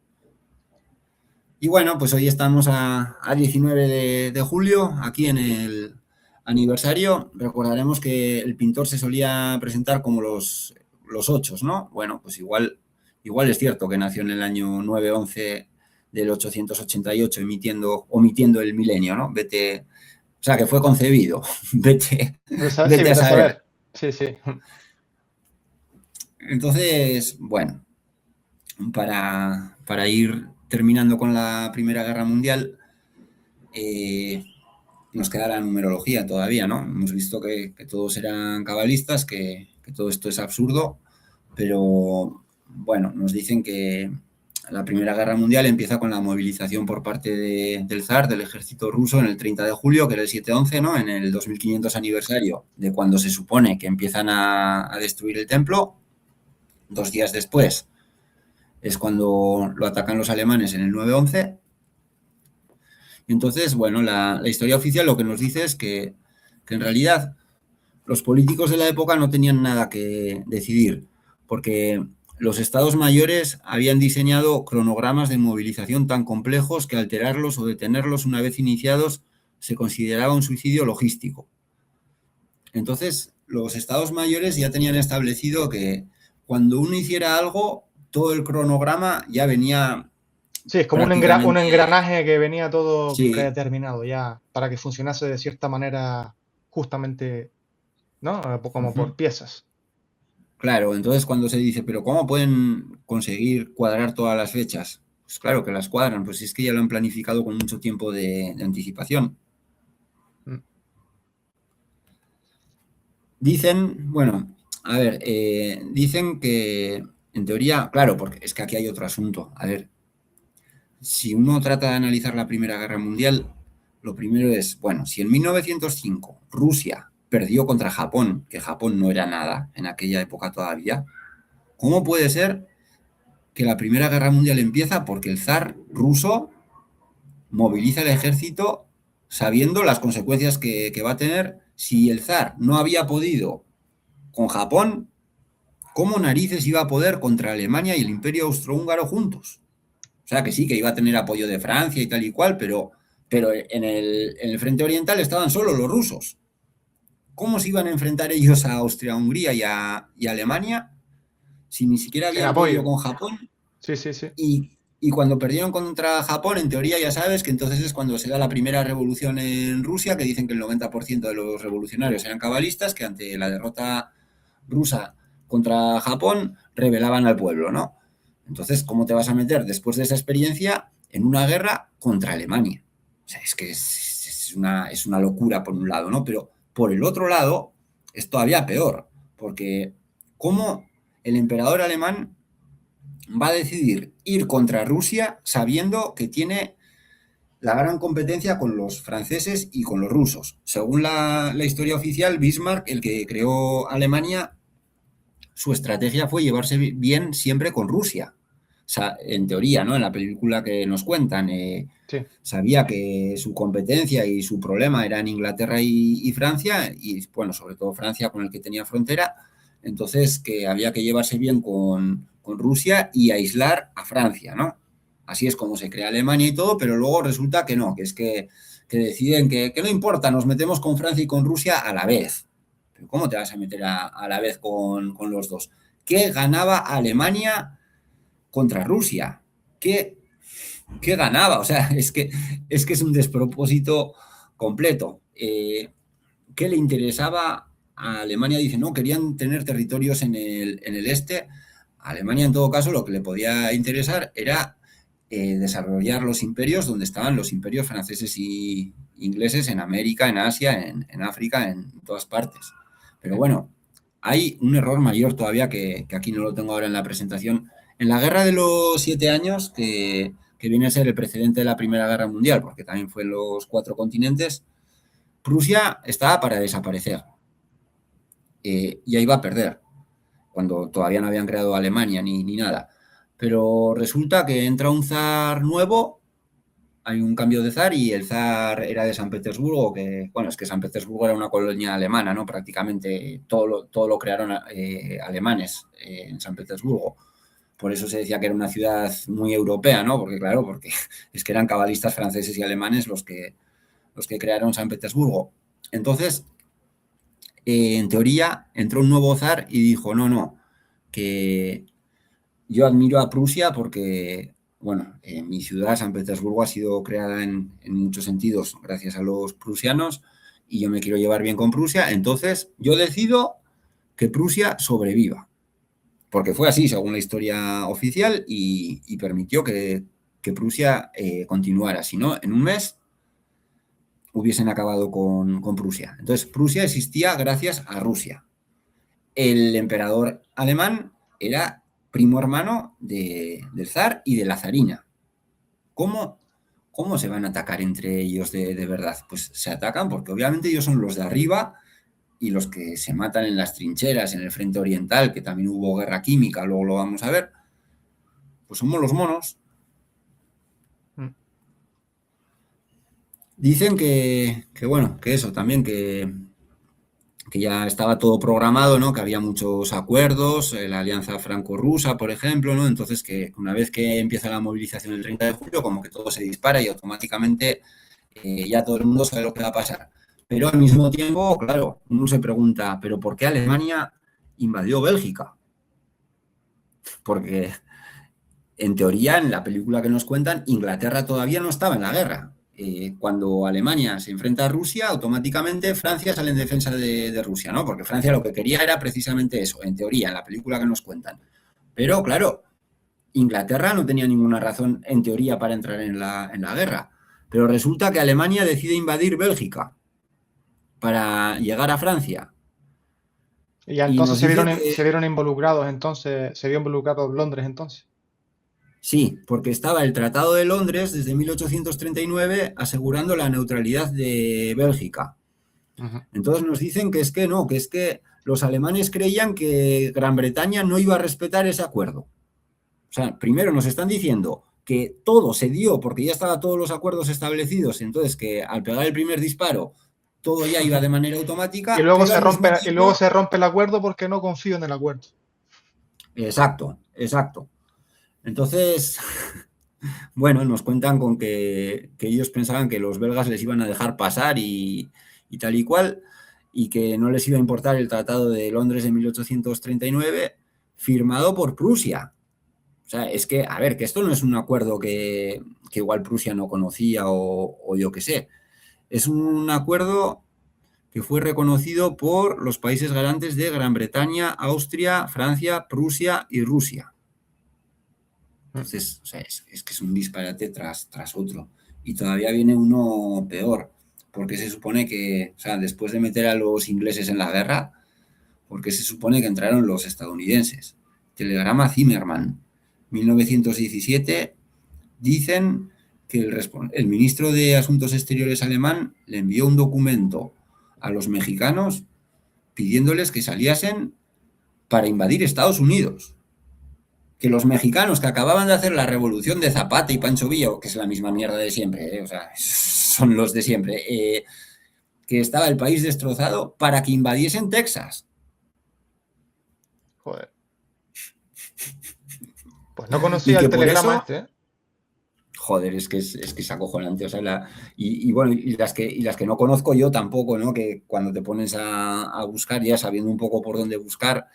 Y bueno, pues hoy estamos a 19 de julio, aquí en el aniversario. Recordaremos que el pintor se solía presentar como los ochos, ¿no? Bueno, pues igual es cierto que nació en el año 9-11 del 888, omitiendo el milenio, ¿no? O sea, que fue concebido.
Sí,
Vete a
vete a
saber.
saber. Sí, sí.
Entonces, bueno, para ir terminando con la Primera Guerra Mundial, eh, nos queda la numerología todavía, ¿no? Hemos visto que todos eran cabalistas, que todo esto es absurdo, pero bueno, nos dicen que la Primera Guerra Mundial empieza con la movilización por parte del zar, del ejército ruso, en el 30 de julio, que era el 7-11, ¿no? En el 2500 aniversario de cuando se supone que empiezan a destruir el templo. 2 días después es cuando lo atacan los alemanes en el 9-11. Y entonces, bueno, la historia oficial lo que nos dice es que en realidad los políticos de la época no tenían nada que decidir, porque los estados mayores habían diseñado cronogramas de movilización tan complejos que alterarlos o detenerlos una vez iniciados se consideraba un suicidio logístico. Entonces, los estados mayores ya tenían establecido que cuando uno hiciera algo, todo el cronograma ya venía
Sí, es como un
prácticamente,
engranaje que venía todo
sí,
predeterminado ya para que funcionase de cierta manera justamente, ¿no? Como
ujú.
por piezas.
Claro, entonces cuando se dice, pero ¿cómo pueden conseguir cuadrar todas las fechas? Pues claro que las cuadran, pues es que ya lo han planificado con mucho tiempo de anticipación.
Mm.
Dicen, bueno, a ver, dicen que en teoría, claro, porque es que aquí hay otro asunto. A ver, si uno trata de analizar la Primera Guerra Mundial, lo primero es, bueno, si en 1905 Rusia perdió contra Japón, que Japón no era nada en aquella época todavía, ¿cómo puede ser que la Primera Guerra Mundial empieza porque el zar ruso moviliza el ejército sabiendo las consecuencias que va a tener si el zar no había podido con Japón? ¿Cómo narices iba a poder contra Alemania y el Imperio Austrohúngaro juntos? O sea, que sí, que iba a tener apoyo de Francia y tal y cual, pero en el frente oriental estaban solo los rusos. ¿Cómo se iban a enfrentar ellos a Austria-Hungría y a Alemania si ni siquiera
Sin
habían podido
apoyo.
con Japón?
Sí, sí, sí.
Y cuando perdieron contra Japón, en teoría ya sabes que entonces es cuando se da la primera revolución en Rusia, que dicen que el 90% de los revolucionarios eran cabalistas, que ante la derrota rusa contra Japón rebelaban al pueblo, ¿no? Entonces, ¿cómo te vas a meter después de esa experiencia en una guerra contra Alemania? O sea, es que es una locura por un lado, ¿no? Pero por el otro lado es todavía peor, porque ¿cómo el emperador alemán va a decidir ir contra Rusia sabiendo que tiene la gran competencia con los franceses y con los rusos? Según la historia oficial, Bismarck, el que creó Alemania, su estrategia fue llevarse bien siempre con Rusia. O sea, en teoría, ¿no? En la película que nos cuentan,
Sí.
sabía que su competencia y su problema eran Inglaterra y Francia, y bueno, sobre todo Francia con el que tenía frontera, entonces que había que llevarse bien con Rusia y aislar a Francia, ¿no? Así es como se crea Alemania y todo, pero luego resulta que no, que es que deciden que no importa, nos metemos con Francia y con Rusia a la vez. ¿Pero cómo te vas a meter a la vez con los dos? ¿Qué ganaba Alemania contra Rusia? ¿Qué, ¿Qué ganaba? O sea, es que es un despropósito completo. ¿Qué le interesaba a Alemania? Dice, no, querían tener territorios en el este. A Alemania, en todo caso, lo que le podía interesar era desarrollar los imperios donde estaban los imperios franceses y ingleses en América, en Asia, en África, en todas partes. Pero
Sí.
bueno, hay un error mayor todavía que aquí no lo tengo ahora en la presentación. En la Guerra de los 7 Años, que viene a ser el precedente de la Primera Guerra Mundial, porque también fue en los 4 continentes, Prusia estaba para desaparecer y ahí va a perder, cuando todavía no habían creado Alemania ni nada. Pero resulta que entra un zar nuevo, hay un cambio de zar y el zar era de San Petersburgo, que, bueno, es que San Petersburgo era una colonia alemana, ¿no? Prácticamente todo lo crearon alemanes en San Petersburgo. Por eso se decía que era una ciudad muy europea, ¿no? Porque, claro, porque es que eran cabalistas franceses y alemanes los que crearon San Petersburgo. Entonces, en teoría, entró un nuevo zar y dijo, no, no, que yo admiro a Prusia porque, bueno, mi ciudad, San Petersburgo, ha sido creada en muchos sentidos gracias a los prusianos y yo me quiero llevar bien con Prusia, entonces yo decido que Prusia sobreviva, porque fue así, según la historia oficial, y permitió que Prusia continuara. Si no, en un mes hubiesen acabado con Prusia. Entonces, Prusia existía gracias a Rusia. El emperador alemán era primo hermano del zar y de la zarina. ¿Cómo, ¿Cómo se van a atacar entre ellos de verdad? Pues se atacan porque obviamente ellos son los de arriba y los que se matan en las trincheras, en el frente oriental, que también hubo guerra química, luego lo vamos a ver, pues somos los monos.
Mm.
Dicen que bueno, que eso también, que ya estaba todo programado, ¿no? Que había muchos acuerdos, la alianza franco-rusa, por ejemplo, ¿no? Entonces, que una vez que empieza la movilización el 30 de julio, como que todo se dispara y automáticamente ya todo el mundo sabe lo que va a pasar. Pero al mismo tiempo, claro, uno se pregunta, ¿pero por qué Alemania invadió Bélgica? Porque en teoría, en la película que nos cuentan, Inglaterra todavía no estaba en la guerra. Cuando Alemania se enfrenta a Rusia, automáticamente Francia sale en defensa de Rusia, ¿no? Porque Francia lo que quería era precisamente eso, en teoría, en la película que nos cuentan. Pero, claro, Inglaterra no tenía ninguna razón, en teoría, para entrar en la guerra. Pero resulta que Alemania decide invadir Bélgica para llegar a Francia.
Y ya
Y
entonces
nos dice que
se vieron involucrados, entonces, se vio involucrado Londres entonces.
sí, porque estaba el Tratado de Londres desde 1839 asegurando la neutralidad de Bélgica.
Ujú.
Entonces nos dicen que es que no, que es que los alemanes creían que Gran Bretaña no iba a respetar ese acuerdo. O sea, primero nos están diciendo que todo se dio porque ya estaban todos los acuerdos establecidos, entonces que al pegar el primer disparo todo ya iba de manera automática, pero al mismo
Y luego
tiempo...
se rompe el acuerdo porque no confío en el acuerdo.
Exacto, exacto. Entonces, bueno, nos cuentan con que ellos pensaban que los belgas les iban a dejar pasar y tal y cual, y que no les iba a importar el Tratado de Londres de 1839, firmado por Prusia. O sea, es que, a ver, que esto no es un acuerdo que igual Prusia no conocía o yo qué sé. Es un acuerdo que fue reconocido por los países garantes de Gran Bretaña, Austria, Francia, Prusia y Rusia.
Mm.
Entonces, o sea, es que es un disparate tras otro. Y todavía viene uno peor, porque se supone que, o sea, después de meter a los ingleses en la guerra, porque se supone que entraron los estadounidenses. Telegrama Zimmerman, 1917, dicen que el ministro de Asuntos Exteriores alemán le envió un documento a los mexicanos pidiéndoles que saliesen para invadir Estados Unidos. Que los mexicanos que acababan de hacer la revolución de Zapata y Pancho Villa, que es la misma mierda de siempre, o sea, son los de siempre, que estaba el país destrozado para que invadiesen Texas.
Joder. Pues no
Y
conocía el
que por
telegrama
eso,
este, ¿eh?
joder, es que es acojonante. O sea, bueno, y las que no conozco yo tampoco, ¿no? Que cuando te pones a buscar, ya sabiendo un poco por dónde buscar,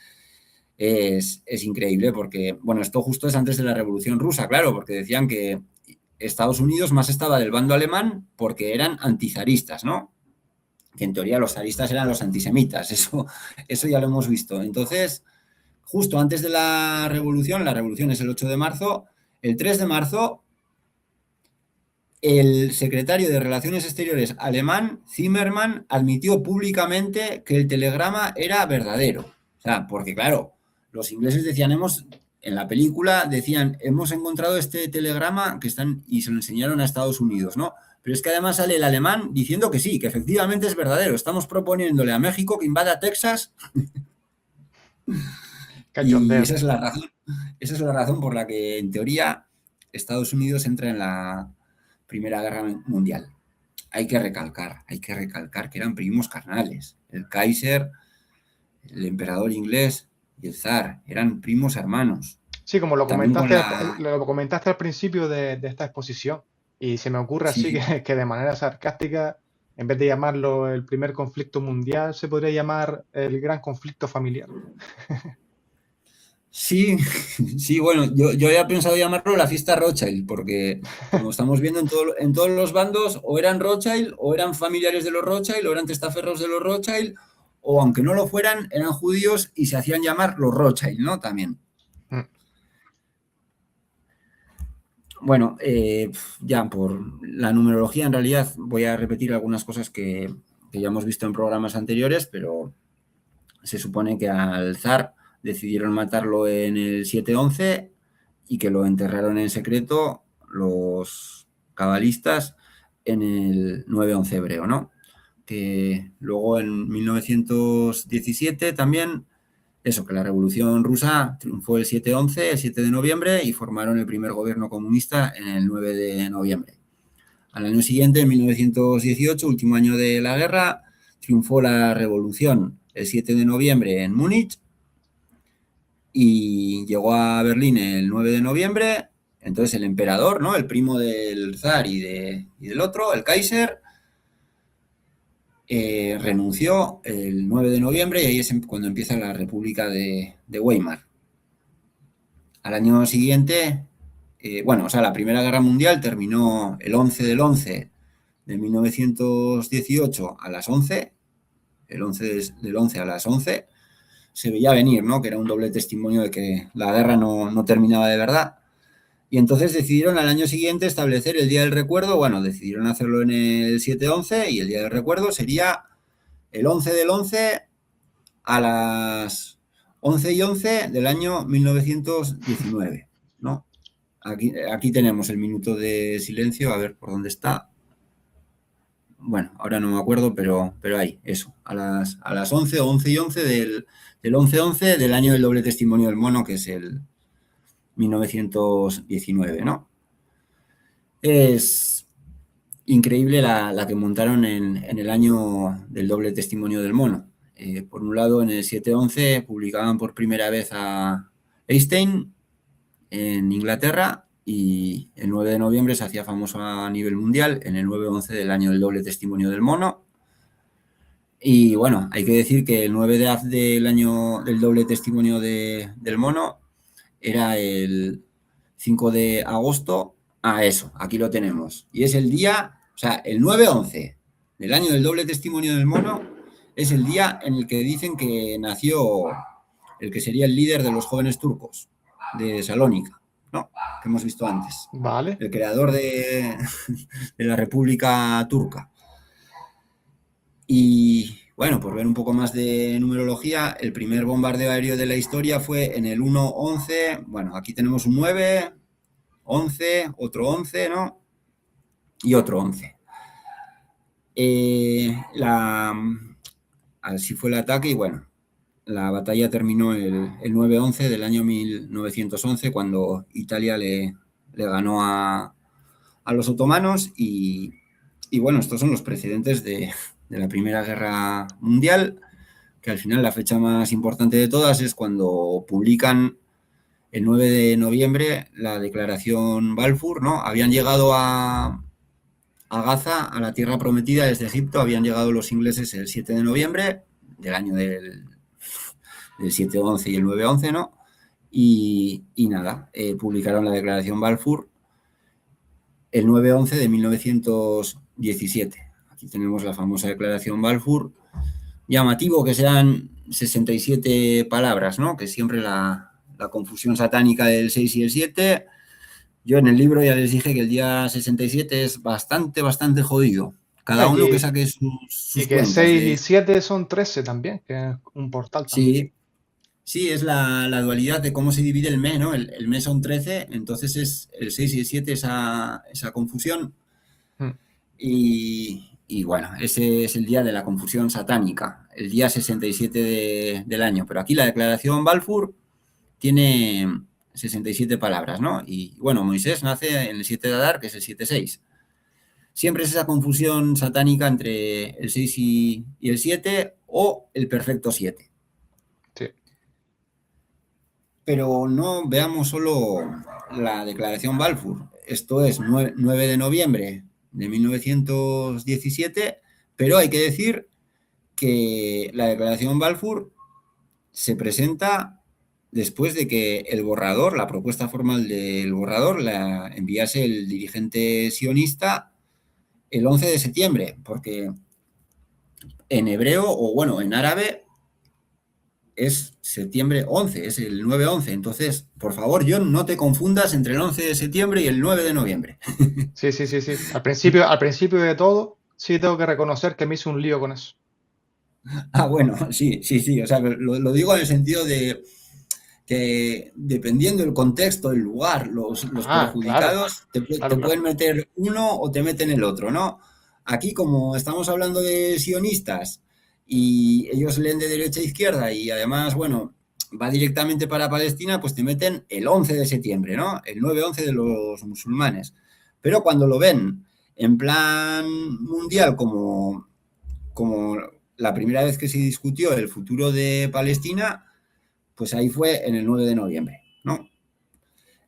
es increíble porque, bueno, esto justo es antes de la Revolución Rusa, claro, porque decían que Estados Unidos más estaba del bando alemán porque eran antizaristas, ¿no? Que en teoría los zaristas eran los antisemitas, eso ya lo hemos visto. Entonces, justo antes de la revolución es el 8 de marzo, el 3 de marzo, el secretario de Relaciones Exteriores alemán, Zimmermann, admitió públicamente que el telegrama era verdadero. O sea, porque claro, los ingleses decían, en la película decían, hemos encontrado este telegrama que están, y se lo enseñaron a Estados Unidos, ¿no? Pero es que además sale el alemán diciendo que sí, que efectivamente es verdadero. Estamos proponiéndole a México que invada Texas y
Cachondeo.
esa es la razón por la que, en teoría, Estados Unidos entra en la Primera Guerra Mundial. Hay que recalcar que eran primos carnales. El Kaiser, el emperador inglés y el zar eran primos hermanos.
Sí, como
También con la...
lo comentaste al principio de esta exposición. Y se me ocurre así
Sí,
que de manera sarcástica, en vez de llamarlo el primer conflicto mundial, se podría llamar el gran conflicto familiar.
sí, sí, bueno, yo había pensado llamarlo la fiesta Rothschild, porque como estamos viendo en todos los bandos, o eran Rothschild, o eran familiares de los Rothschild, o eran testaferros de los Rothschild, o aunque no lo fueran, eran judíos y se hacían llamar los Rothschild, ¿no? También.
Mm.
Bueno, ya por la numerología, en realidad voy a repetir algunas cosas que ya hemos visto en programas anteriores, pero se supone que al zar decidieron matarlo en el 7-11 y que lo enterraron en secreto los cabalistas en el 9-11 hebreo, ¿no? Que luego en 1917 también, eso, que la Revolución Rusa triunfó el 7-11, el 7 de noviembre, y formaron el primer gobierno comunista en el 9 de noviembre. Al año siguiente, en 1918, último año de la guerra, triunfó la revolución el 7 de noviembre en Múnich y llegó a Berlín el 9 de noviembre. Entonces el emperador, ¿no? El primo del zar y del otro, el Kaiser, renunció el 9 de noviembre y ahí es cuando empieza la República de Weimar. Al año siguiente bueno, o sea, la Primera Guerra Mundial terminó el 11 del 11 de 1918 a las 11, el 11 del 11 a las 11, se veía venir, ¿no? Que era un doble testimonio de que la guerra no terminaba de verdad. Y entonces decidieron al año siguiente establecer el Día del Recuerdo, bueno, decidieron hacerlo en el 7-11 y el Día del Recuerdo sería el 11 del 11 a las 11:11 del año 1919, ¿no? Aquí tenemos el minuto de silencio, a ver por dónde está. Bueno, ahora no me acuerdo, pero ahí, eso, a las 11 o 11:11 del 11-11 del año del doble testimonio del mono, que es el 1919, ¿no? Es increíble la que montaron en el año del doble testimonio del mono. Por un lado, en el 7-11 publicaban por primera vez a Einstein en Inglaterra y el 9 de noviembre se hacía famoso a nivel mundial en el 9-11 del año del doble testimonio del mono. Y bueno, hay que decir que el 9 del año del doble testimonio del mono era el 5 de agosto. Ah, eso, aquí lo tenemos. Y es el día, o sea, el 9-11 del año del doble testimonio del mono es el día en el que dicen que nació el que sería el líder de los jóvenes turcos de Salónica, ¿no? Que hemos visto antes.
Vale.
El creador de la República Turca. Y bueno, por ver un poco más de numerología, el primer bombardeo aéreo de la historia fue en el 1-11. Bueno, aquí tenemos un 9, 11, otro 11, ¿no? Y otro 11. Así fue el ataque y bueno, la batalla terminó el 9-11 del año 1911 cuando Italia le ganó a los otomanos y bueno, estos son los precedentes de la Primera Guerra Mundial, que al final la fecha más importante de todas es cuando publican el 9 de noviembre la declaración Balfour, ¿no? Habían llegado a Gaza, a la tierra prometida desde Egipto, habían llegado los ingleses el 7 de noviembre del año del 7-11 y el 9-11, ¿no? Y nada, publicaron la declaración Balfour el 9-11 de 1917. Aquí tenemos la famosa declaración Balfour. Llamativo que sean 67 palabras, ¿no? Que siempre la confusión satánica del 6 y el 7. Yo en el libro ya les dije que el día 67 es bastante jodido. Cada uno que saque sus
Y que
cuentas.
6 y 7 son 13 también, que es un portal también.
Sí, es la dualidad de cómo se divide el mes, ¿no? El mes son 13, entonces es el 6 y el 7 esa confusión. Y bueno, ese es el día de la confusión satánica, el día 67 del año. Pero aquí la declaración Balfour tiene 67 palabras, ¿no? Y bueno, Moisés nace en el 7 de Adar, que es el 7-6. Siempre es esa confusión satánica entre el 6 y el 7 o el perfecto 7.
Sí.
Pero no veamos solo la declaración Balfour. Esto es 9 de noviembre de 1917, pero hay que decir que la declaración Balfour se presenta después de que el borrador, la propuesta formal del borrador, la enviase el dirigente sionista el 11 de septiembre, porque en hebreo, o bueno, en árabe, es septiembre 11, es el 9-11. Entonces, por favor, John, no te confundas entre el 11 de septiembre y el 9 de noviembre.
Sí. Al principio de todo, sí tengo que reconocer que me hice un lío con eso.
Ah, bueno, sí. O sea, lo digo en el sentido de que dependiendo del contexto, el lugar, los perjudicados,
claro.
te pueden meter uno o te meten el otro, ¿no? Aquí, como estamos hablando de sionistas y ellos leen de derecha a izquierda y además, bueno, va directamente para Palestina, pues te meten el 11 de septiembre, ¿no? El 9-11 de los musulmanes. Pero cuando lo ven en plan mundial como la primera vez que se discutió el futuro de Palestina, pues ahí fue en el 9 de noviembre, ¿no?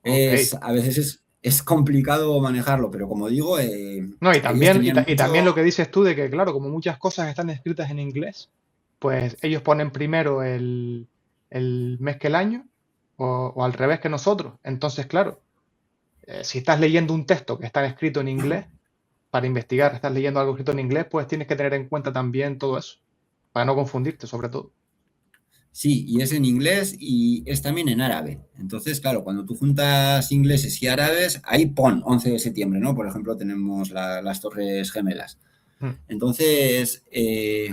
Okay.
A veces es complicado manejarlo, pero como digo,
No, y
ellos
también,
tenían
y también lo
mucho...
que dices tú de que, claro, como muchas cosas están escritas en inglés, pues ellos ponen primero el mes que el año, o al revés que nosotros. Entonces, claro, Si estás leyendo un texto que está escrito en inglés, para investigar, estás leyendo algo escrito en inglés, pues tienes que tener en cuenta también todo eso, para no confundirte, sobre todo.
Sí, y es en inglés y es también en árabe. Entonces, claro, cuando tú juntas ingleses y árabes, ahí pon 11 de septiembre, ¿no? Por ejemplo, tenemos las Torres Gemelas.
Mm.
Entonces,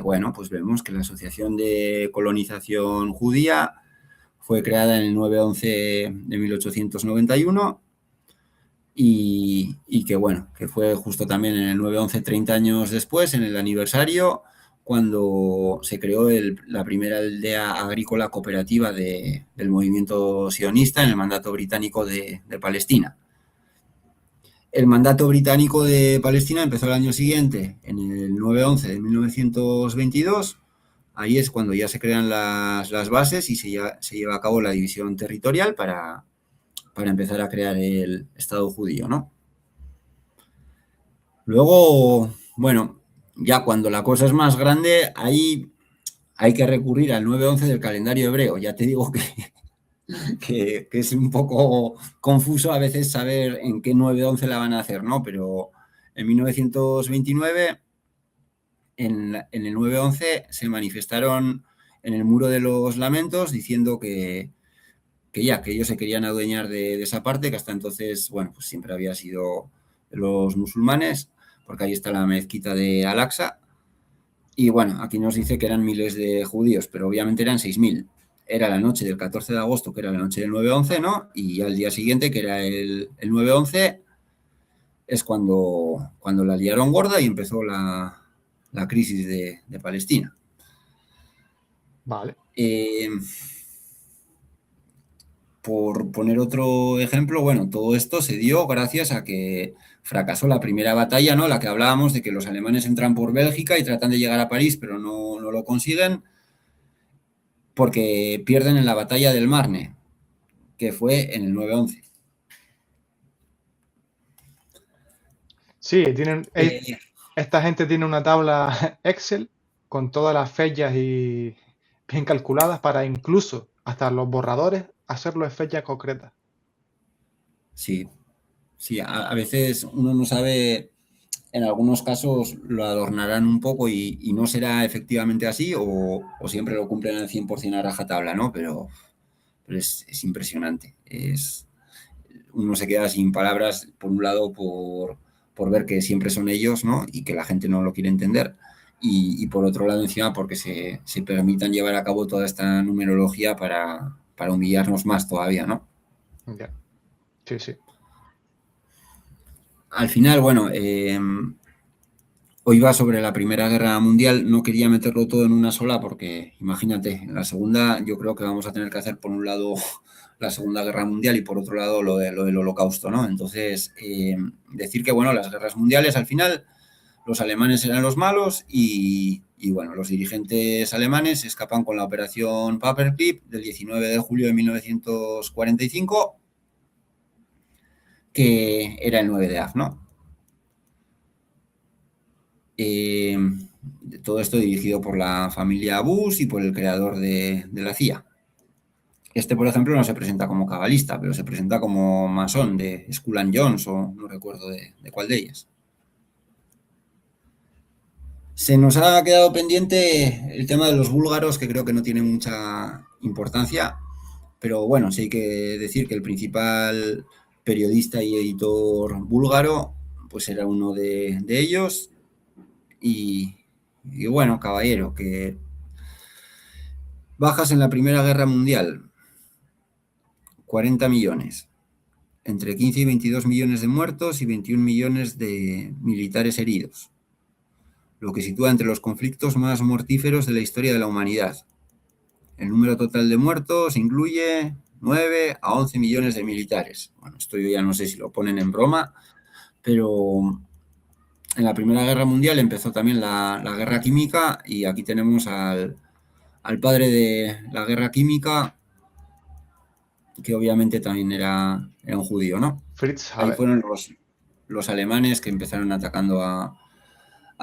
bueno, pues vemos que la Asociación de Colonización Judía fue creada en el 9-11 de 1891 y que, bueno, que fue justo también en el 9-11, 30 años después, en el aniversario, cuando se creó la primera aldea agrícola cooperativa del movimiento sionista en el mandato británico de Palestina. El mandato británico de Palestina empezó el año siguiente, en el 9-11 de 1922. Ahí es cuando ya se crean las bases y se lleva a cabo la división territorial para empezar a crear el Estado judío, ¿no? Luego, bueno, ya cuando la cosa es más grande, ahí hay que recurrir al 9-11 del calendario hebreo. Ya te digo que es un poco confuso a veces saber en qué 9-11 la van a hacer, ¿no? Pero en 1929, en el 9-11, se manifestaron en el Muro de los Lamentos diciendo que ellos se querían adueñar de esa parte, que hasta entonces, bueno, pues siempre había sido de los musulmanes, porque ahí está la mezquita de Al-Aqsa. Y bueno, aquí nos dice que eran miles de judíos, pero obviamente eran 6.000. Era la noche del 14 de agosto, que era la noche del 9-11, ¿no? Y al día siguiente, que era el 9-11, es cuando la liaron gorda y empezó la crisis de Palestina.
Vale.
Por poner otro ejemplo, bueno, todo esto se dio gracias a que fracasó la primera batalla, ¿no? La que hablábamos de que los alemanes entran por Bélgica y tratan de llegar a París, pero no lo consiguen porque pierden en la batalla del Marne, que fue en el 9-11.
Sí,
Eh,
esta gente tiene una tabla Excel con todas las fechas y bien calculadas para incluso hasta los borradores hacerlo en fechas concretas.
sí, sí, a veces uno no sabe, en algunos casos lo adornarán un poco y no será efectivamente así o siempre lo cumplen al 100% a rajatabla, ¿no? Pero es impresionante. Uno se queda sin palabras, por un lado, por ver que siempre son ellos, ¿no? Y que la gente no lo quiere entender. Y por otro lado, encima, porque se permitan llevar a cabo toda esta numerología para humillarnos más todavía, ¿no?
Ya. Sí, sí.
Al final, bueno, hoy va sobre la Primera Guerra Mundial. No quería meterlo todo en una sola porque, imagínate, en la segunda yo creo que vamos a tener que hacer, por un lado, la Segunda Guerra Mundial y por otro lado lo del Holocausto, ¿no? Entonces, decir que, bueno, las guerras mundiales al final los alemanes eran los malos y bueno, los dirigentes alemanes escapan con la operación Paperclip del 19 de julio de 1945, que era el 9 de Av, ¿no? Todo esto dirigido por la familia Bush y por el creador de la CIA. Este, por ejemplo, no se presenta como cabalista, pero se presenta como masón de Skull and Jones, o no recuerdo de cuál de ellas. Se nos ha quedado pendiente el tema de los búlgaros, que creo que no tiene mucha importancia, pero bueno, sí hay que decir que el principal periodista y editor búlgaro, pues era uno de ellos, y bueno, caballero, que bajas en la Primera Guerra Mundial, 40 millones, entre 15 y 22 millones de muertos y 21 millones de militares heridos, lo que sitúa entre los conflictos más mortíferos de la historia de la humanidad. El número total de muertos incluye 9 a 11 millones de militares. Bueno, esto yo ya no sé si lo ponen en broma, pero en la Primera Guerra Mundial empezó también la guerra química y aquí tenemos al padre de la guerra química, que obviamente también era un judío, ¿no?
Fritz
Ahí
Haber.
fueron los alemanes que empezaron atacando a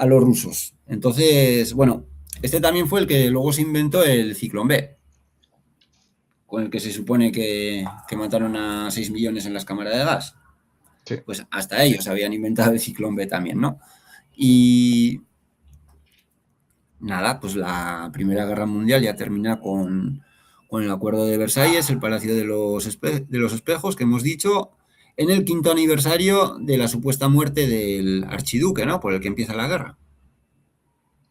los rusos. Entonces, bueno, este también fue el que luego se inventó el Ciclón B, con el que se supone que mataron a 6 millones en las cámaras de gas.
Sí.
pues hasta ellos habían inventado el ciclón B también, ¿no? Y nada, pues la Primera Guerra Mundial ya termina con el Acuerdo de Versalles, el Palacio de los Espejos, que hemos dicho, en el 5.º aniversario de la supuesta muerte del archiduque, ¿no? Por el que empieza la guerra.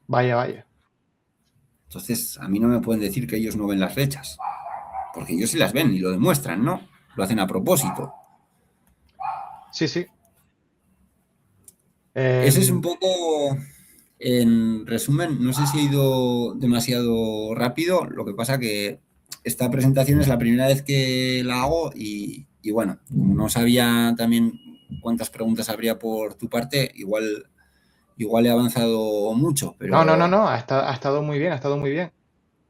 Vaya, vaya.
Entonces, a mí no me pueden decir que ellos no ven las fechas, porque ellos sí las ven y lo demuestran, ¿no? Lo hacen a propósito.
Sí, sí.
Ese es un poco, en resumen, no sé si he ido demasiado rápido, lo que pasa que esta presentación es la primera vez que la hago y bueno, como no sabía también cuántas preguntas habría por tu parte, igual he avanzado mucho,
No, no, no,
pero...
no, ha estado muy bien, ha estado muy bien.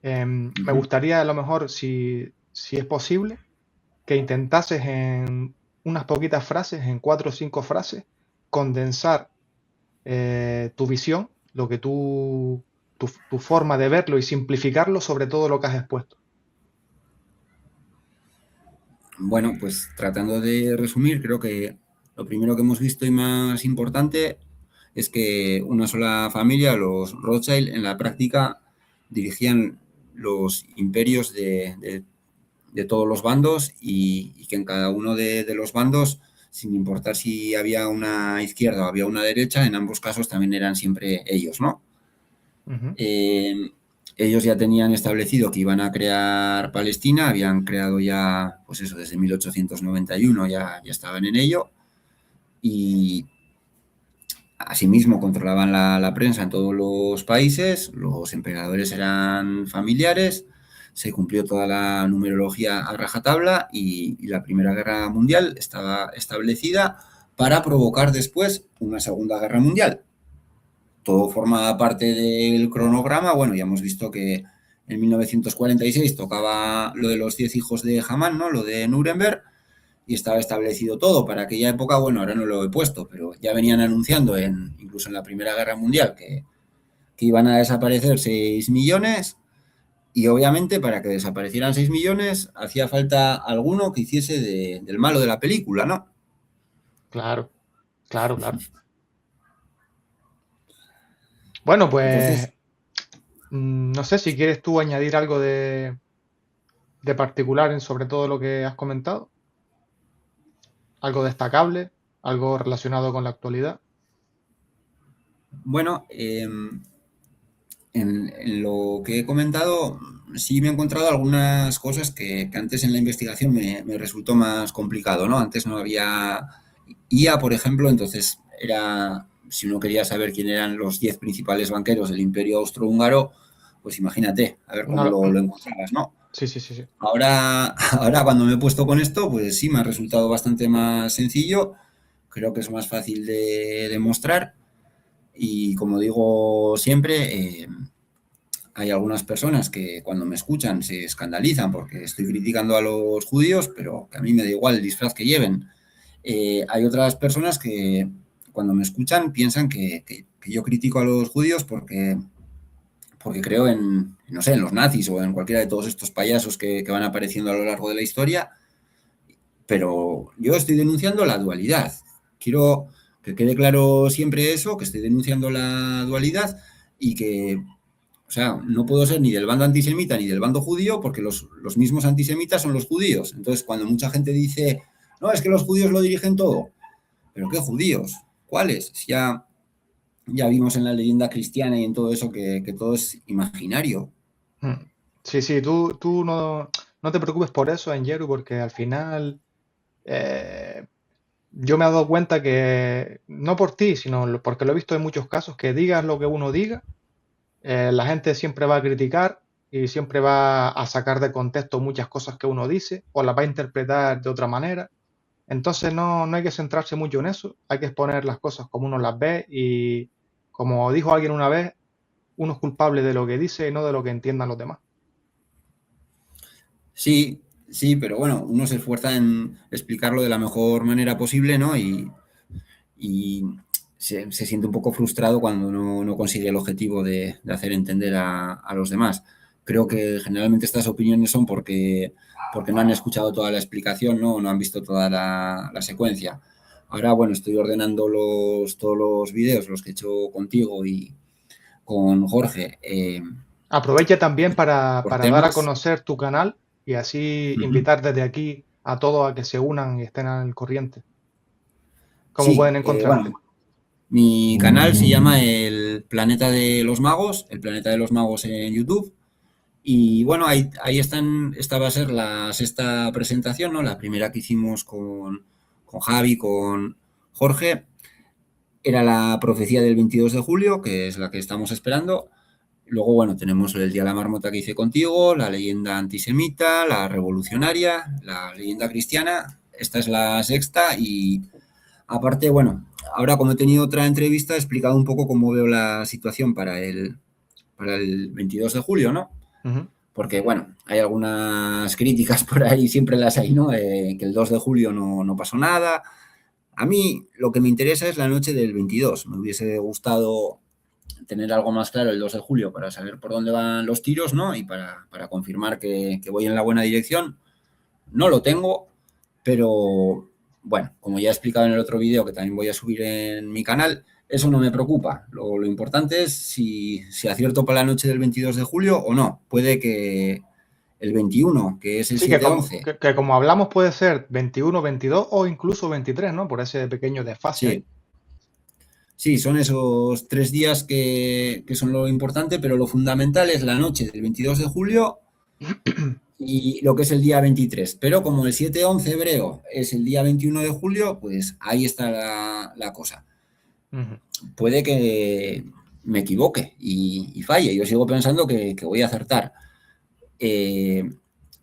Me gustaría a lo mejor, si es posible, que intentases en unas poquitas frases, en 4 o 5 frases, condensar tu visión, lo que tu forma de verlo y simplificarlo sobre todo lo que has expuesto.
Bueno, pues tratando de resumir, creo que lo primero que hemos visto y más importante es que una sola familia, los Rothschild, en la práctica dirigían los imperios de todos los bandos y que en cada uno de los bandos, sin importar si había una izquierda o había una derecha, en ambos casos también eran siempre ellos, ¿no?
Ujú.
Eh, Ellos ya tenían establecido que iban a crear Palestina, habían creado ya, pues eso, desde 1891 ya estaban en ello y asimismo controlaban la prensa en todos los países, los emperadores eran familiares, se cumplió toda la numerología a rajatabla y la Primera Guerra Mundial estaba establecida para provocar después una Segunda Guerra Mundial. Todo forma parte del cronograma. Bueno, ya hemos visto que en 1946 tocaba lo de los 10 hijos de Hamán, ¿no? Lo de Nuremberg, y estaba establecido todo para aquella época. Bueno, ahora no lo he puesto, pero ya venían anunciando incluso en la Primera Guerra Mundial que iban a desaparecer 6 millones y obviamente para que desaparecieran 6 millones hacía falta alguno que hiciese del malo de la película, ¿no?
Claro, claro, claro. Bueno, pues
Entonces,
no sé si quieres tú añadir algo de particular en sobre todo lo que has comentado, algo destacable, algo relacionado con la actualidad.
bueno, en lo que he comentado, sí me he encontrado algunas cosas que antes en la investigación me resultó más complicado, ¿no? Antes no había IA, por ejemplo, entonces era, si uno quería saber quién eran los 10 principales banqueros del Imperio Austrohúngaro, pues imagínate, a ver cómo
Una-
lo encontrabas, ¿no?
sí, sí, sí, sí.
Ahora, ahora cuando me he puesto con esto, pues sí, me ha resultado bastante más sencillo, creo que es más fácil de demostrar y como digo siempre, hay algunas personas que cuando me escuchan se escandalizan porque estoy criticando a los judíos, pero que a mí me da igual el disfraz que lleven. Hay otras personas que cuando me escuchan piensan que yo critico a los judíos porque creo no sé, en los nazis o en cualquiera de todos estos payasos que van apareciendo a lo largo de la historia, pero yo estoy denunciando la dualidad. Quiero que quede claro siempre eso, que estoy denunciando la dualidad y que o sea, no puedo ser ni del bando antisemita ni del bando judío porque los mismos antisemitas son los judíos. Entonces, cuando mucha gente dice, no, es que los judíos lo dirigen todo, ¿pero qué judíos? ¿Cuáles? Si ya vimos en la leyenda cristiana y en todo eso que todo es imaginario.
Mm. Sí, sí, tú no te preocupes por eso, Engeru, porque al final eh, yo me he dado cuenta que, no por ti, sino porque lo he visto en muchos casos, que digas lo que uno diga, la gente siempre va a criticar y siempre va a sacar de contexto muchas cosas que uno dice o las va a interpretar de otra manera. Entonces no hay que centrarse mucho en eso, hay que exponer las cosas como uno las ve y como dijo alguien una vez, uno es culpable de lo que dice y no de lo que entiendan los demás.
Sí, sí, pero bueno, uno se esfuerza en explicarlo de la mejor manera posible, ¿no? Y se siente un poco frustrado cuando no consigue el objetivo de hacer entender a los demás. Creo que generalmente estas opiniones son porque no han escuchado toda la explicación, no han visto toda la secuencia. Ahora, bueno, estoy ordenando todos los vídeos, los que he hecho contigo y con Jorge,
Aprovecha también
por
para dar a
temas.
conocer tu canal y así
Ujú.
invitar desde aquí a todos a que se unan y estén al corriente. ¿Cómo
Sí,
pueden encontrarte?
bueno, mi canal se llama El Planeta de los Magos, El Planeta de los Magos en YouTube. Y bueno, ahí están, esta va a ser la sexta presentación, ¿no? La primera que hicimos con Javi, con Jorge, era la profecía del 22 de julio, que es la que estamos esperando. Luego, bueno, tenemos el Día de la Marmota que hice contigo, la leyenda antisemita, la revolucionaria, la leyenda cristiana. Esta es la sexta y aparte, bueno, ahora como he tenido otra entrevista, he explicado un poco cómo veo la situación para el 22 de julio, ¿no?
Ujú.
Porque, bueno, hay algunas críticas por ahí, siempre las hay, ¿no? Que el 2 de julio no pasó nada. A mí lo que me interesa es la noche del 22. Me hubiese gustado tener algo más claro el 2 de julio para saber por dónde van los tiros, ¿no? Y para confirmar que voy en la buena dirección. No lo tengo, pero bueno, como ya he explicado en el otro vídeo que también voy a subir en mi canal, eso no me preocupa. Lo importante es si acierto para la noche del 22 de julio o no. Puede que el 21, que es el
Sí,
7-11.
que como hablamos puede ser 21, 22 o incluso 23, ¿no? Por ese pequeño desfase ahí.
Sí, sí, son esos 3 días que son lo importante, pero lo fundamental es la noche del 22 de julio y lo que es el día 23. Pero como el 7-11 hebreo es el día 21 de julio, pues ahí está la cosa.
Ujú.
Puede que me equivoque y falle. Yo sigo pensando que voy a acertar. Eh,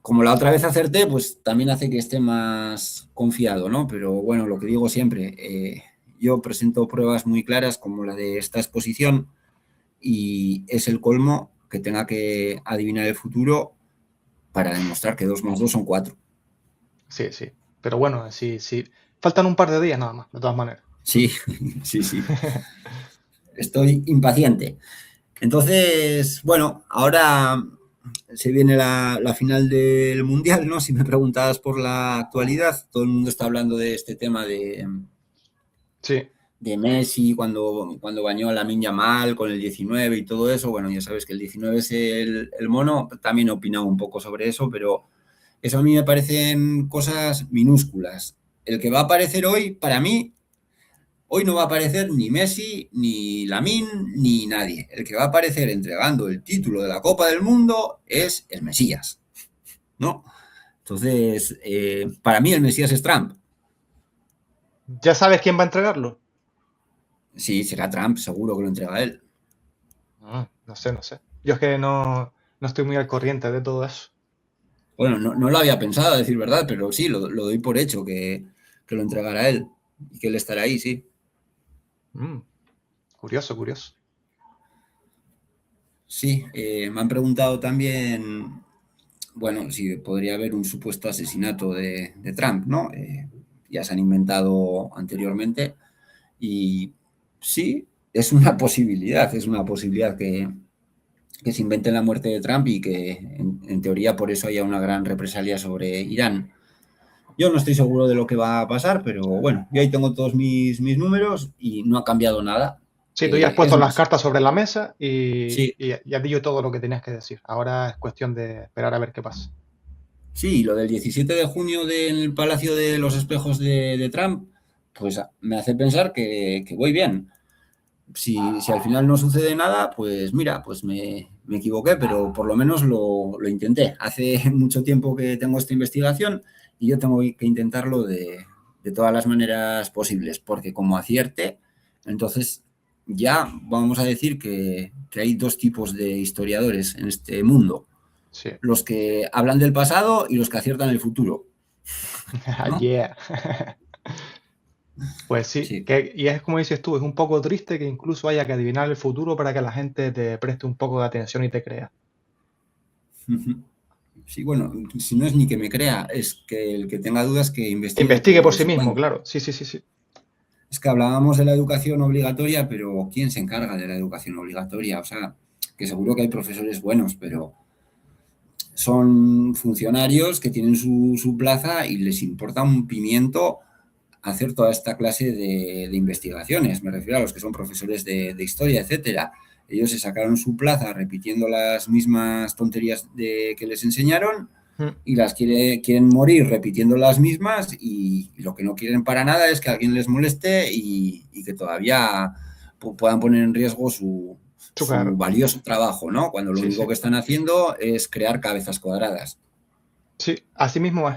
como la otra vez acerté, pues también hace que esté más confiado, ¿no? Pero bueno, lo que digo siempre, yo presento pruebas muy claras como la de esta exposición y es el colmo que tenga que adivinar el futuro para demostrar que 2 más 2 son 4.
Sí, sí. Pero bueno, sí, sí. Faltan un par de días nada más, de todas maneras.
Sí, sí, sí. Estoy impaciente. Entonces, bueno, ahora se viene la final del Mundial, ¿no? Si me preguntabas por la actualidad, todo el mundo está hablando de este tema
Sí,
de Messi cuando bañó a Lamine Yamal con el 19 y todo eso. Bueno, ya sabes que el 19 es el mono. También he opinado un poco sobre eso, pero eso a mí me parecen cosas minúsculas. El que va a aparecer hoy, para mí, hoy no va a aparecer ni Messi, ni Lamine, ni nadie. El que va a aparecer entregando el título de la Copa del Mundo es el Mesías, ¿no? Entonces, para mí el Mesías es Trump.
¿ya sabes quién va a entregarlo?
Sí, será Trump, seguro que lo entrega él.
No sé, no sé. Yo es que no estoy muy al corriente de todo eso.
Bueno, no lo había pensado, a decir verdad, pero sí, lo doy por hecho que lo entregará él y que él estará ahí, sí.
Mm, curioso, curioso.
Sí, me han preguntado también, bueno, si podría haber un supuesto asesinato de Trump, ¿no? Ya se han inventado anteriormente y sí, es una posibilidad que se invente la muerte de Trump y que en teoría por eso haya una gran represalia sobre Irán. Yo no estoy seguro de lo que va a pasar, pero bueno, yo ahí tengo todos mis números y no ha cambiado nada.
Sí, tú ya has puesto
Es
las
más,
cartas sobre la mesa
sí,
y has dicho todo lo que tenías que decir. Ahora es cuestión de esperar a ver qué pasa.
sí, lo del 17 de junio del Palacio de los Espejos de Trump, pues me hace pensar que voy bien. Si al final no sucede nada, pues mira, pues me equivoqué, pero por lo menos lo intenté. Hace mucho tiempo que tengo esta investigación y yo tengo que intentarlo de todas las maneras posibles, porque como acierte, entonces ya vamos a decir que hay dos tipos de historiadores en este mundo,
Sí.
los que hablan del pasado y los que aciertan el futuro, ¿no?
Yeah. Pues sí,
Sí.
y es como dices tú, es un poco triste que incluso haya que adivinar el futuro para que la gente te preste un poco de atención y te crea.
Sí, bueno, si no es ni que me crea, es que el que tenga dudas que investigue
Investigue por
por
sí
su
mismo,
cuenta.
claro. Sí, sí, sí, sí.
Es que hablábamos de la educación obligatoria, pero ¿quién se encarga de la educación obligatoria? O sea, que seguro que hay profesores buenos, pero son funcionarios que tienen su plaza y les importa un pimiento hacer toda esta clase de investigaciones. Me refiero a los que son profesores de historia, etcétera. Ellos se sacaron su plaza repitiendo las mismas tonterías que les enseñaron
Mm.
y quieren morir repitiendo las mismas y lo que no quieren para nada es que alguien les moleste y que todavía puedan poner en riesgo su
Claro.
valioso trabajo, ¿no? Cuando lo
Sí,
único
sí.
que están haciendo es crear cabezas cuadradas.
Sí, así mismo es.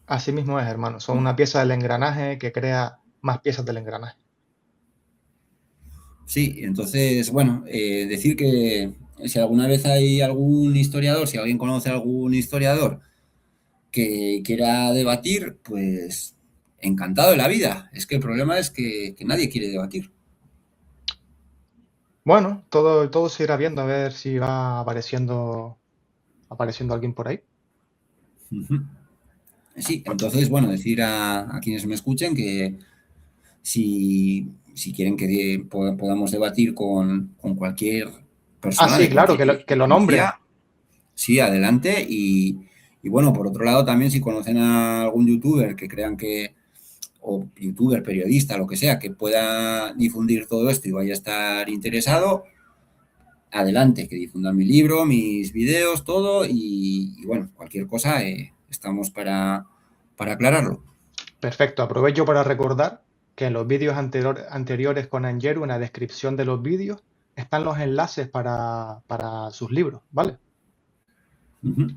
Así mismo es, hermano. Son una pieza del engranaje que crea más piezas del engranaje.
Sí, entonces, bueno, decir que si alguna vez hay algún historiador, si alguien conoce a algún historiador que quiera debatir, pues encantado de la vida. Es que el problema es que nadie quiere debatir.
Bueno, todo se irá viendo a ver si va apareciendo alguien por ahí.
Ujú. Sí, entonces, bueno, decir a quienes me escuchen que si quieren que podamos debatir con cualquier
Ah,
persona
sí,
de
claro,
cualquier
que lo nombre.
ideología, sí, adelante. Y bueno, por otro lado, también si conocen a algún youtuber que crean o youtuber, periodista, lo que sea, que pueda difundir todo esto y vaya a estar interesado, adelante, que difundan mi libro, mis videos, todo. Y bueno, cualquier cosa, estamos para aclararlo.
Perfecto. Aprovecho para recordar que en los vídeos anteriores con Angeru, en la descripción de los vídeos, están los enlaces para sus libros, ¿vale?
Ujú.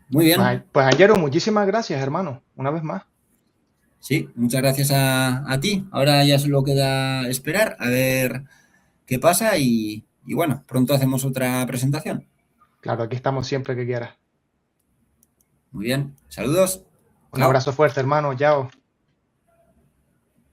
Muy bien.
Pues Angeru, muchísimas gracias, hermano, una vez más.
Sí, muchas gracias a ti. Ahora ya solo queda esperar a ver qué pasa y bueno, pronto hacemos otra presentación.
Claro, aquí estamos siempre que quieras.
Muy bien, saludos.
Un
Chao.
abrazo fuerte, hermano. Chao.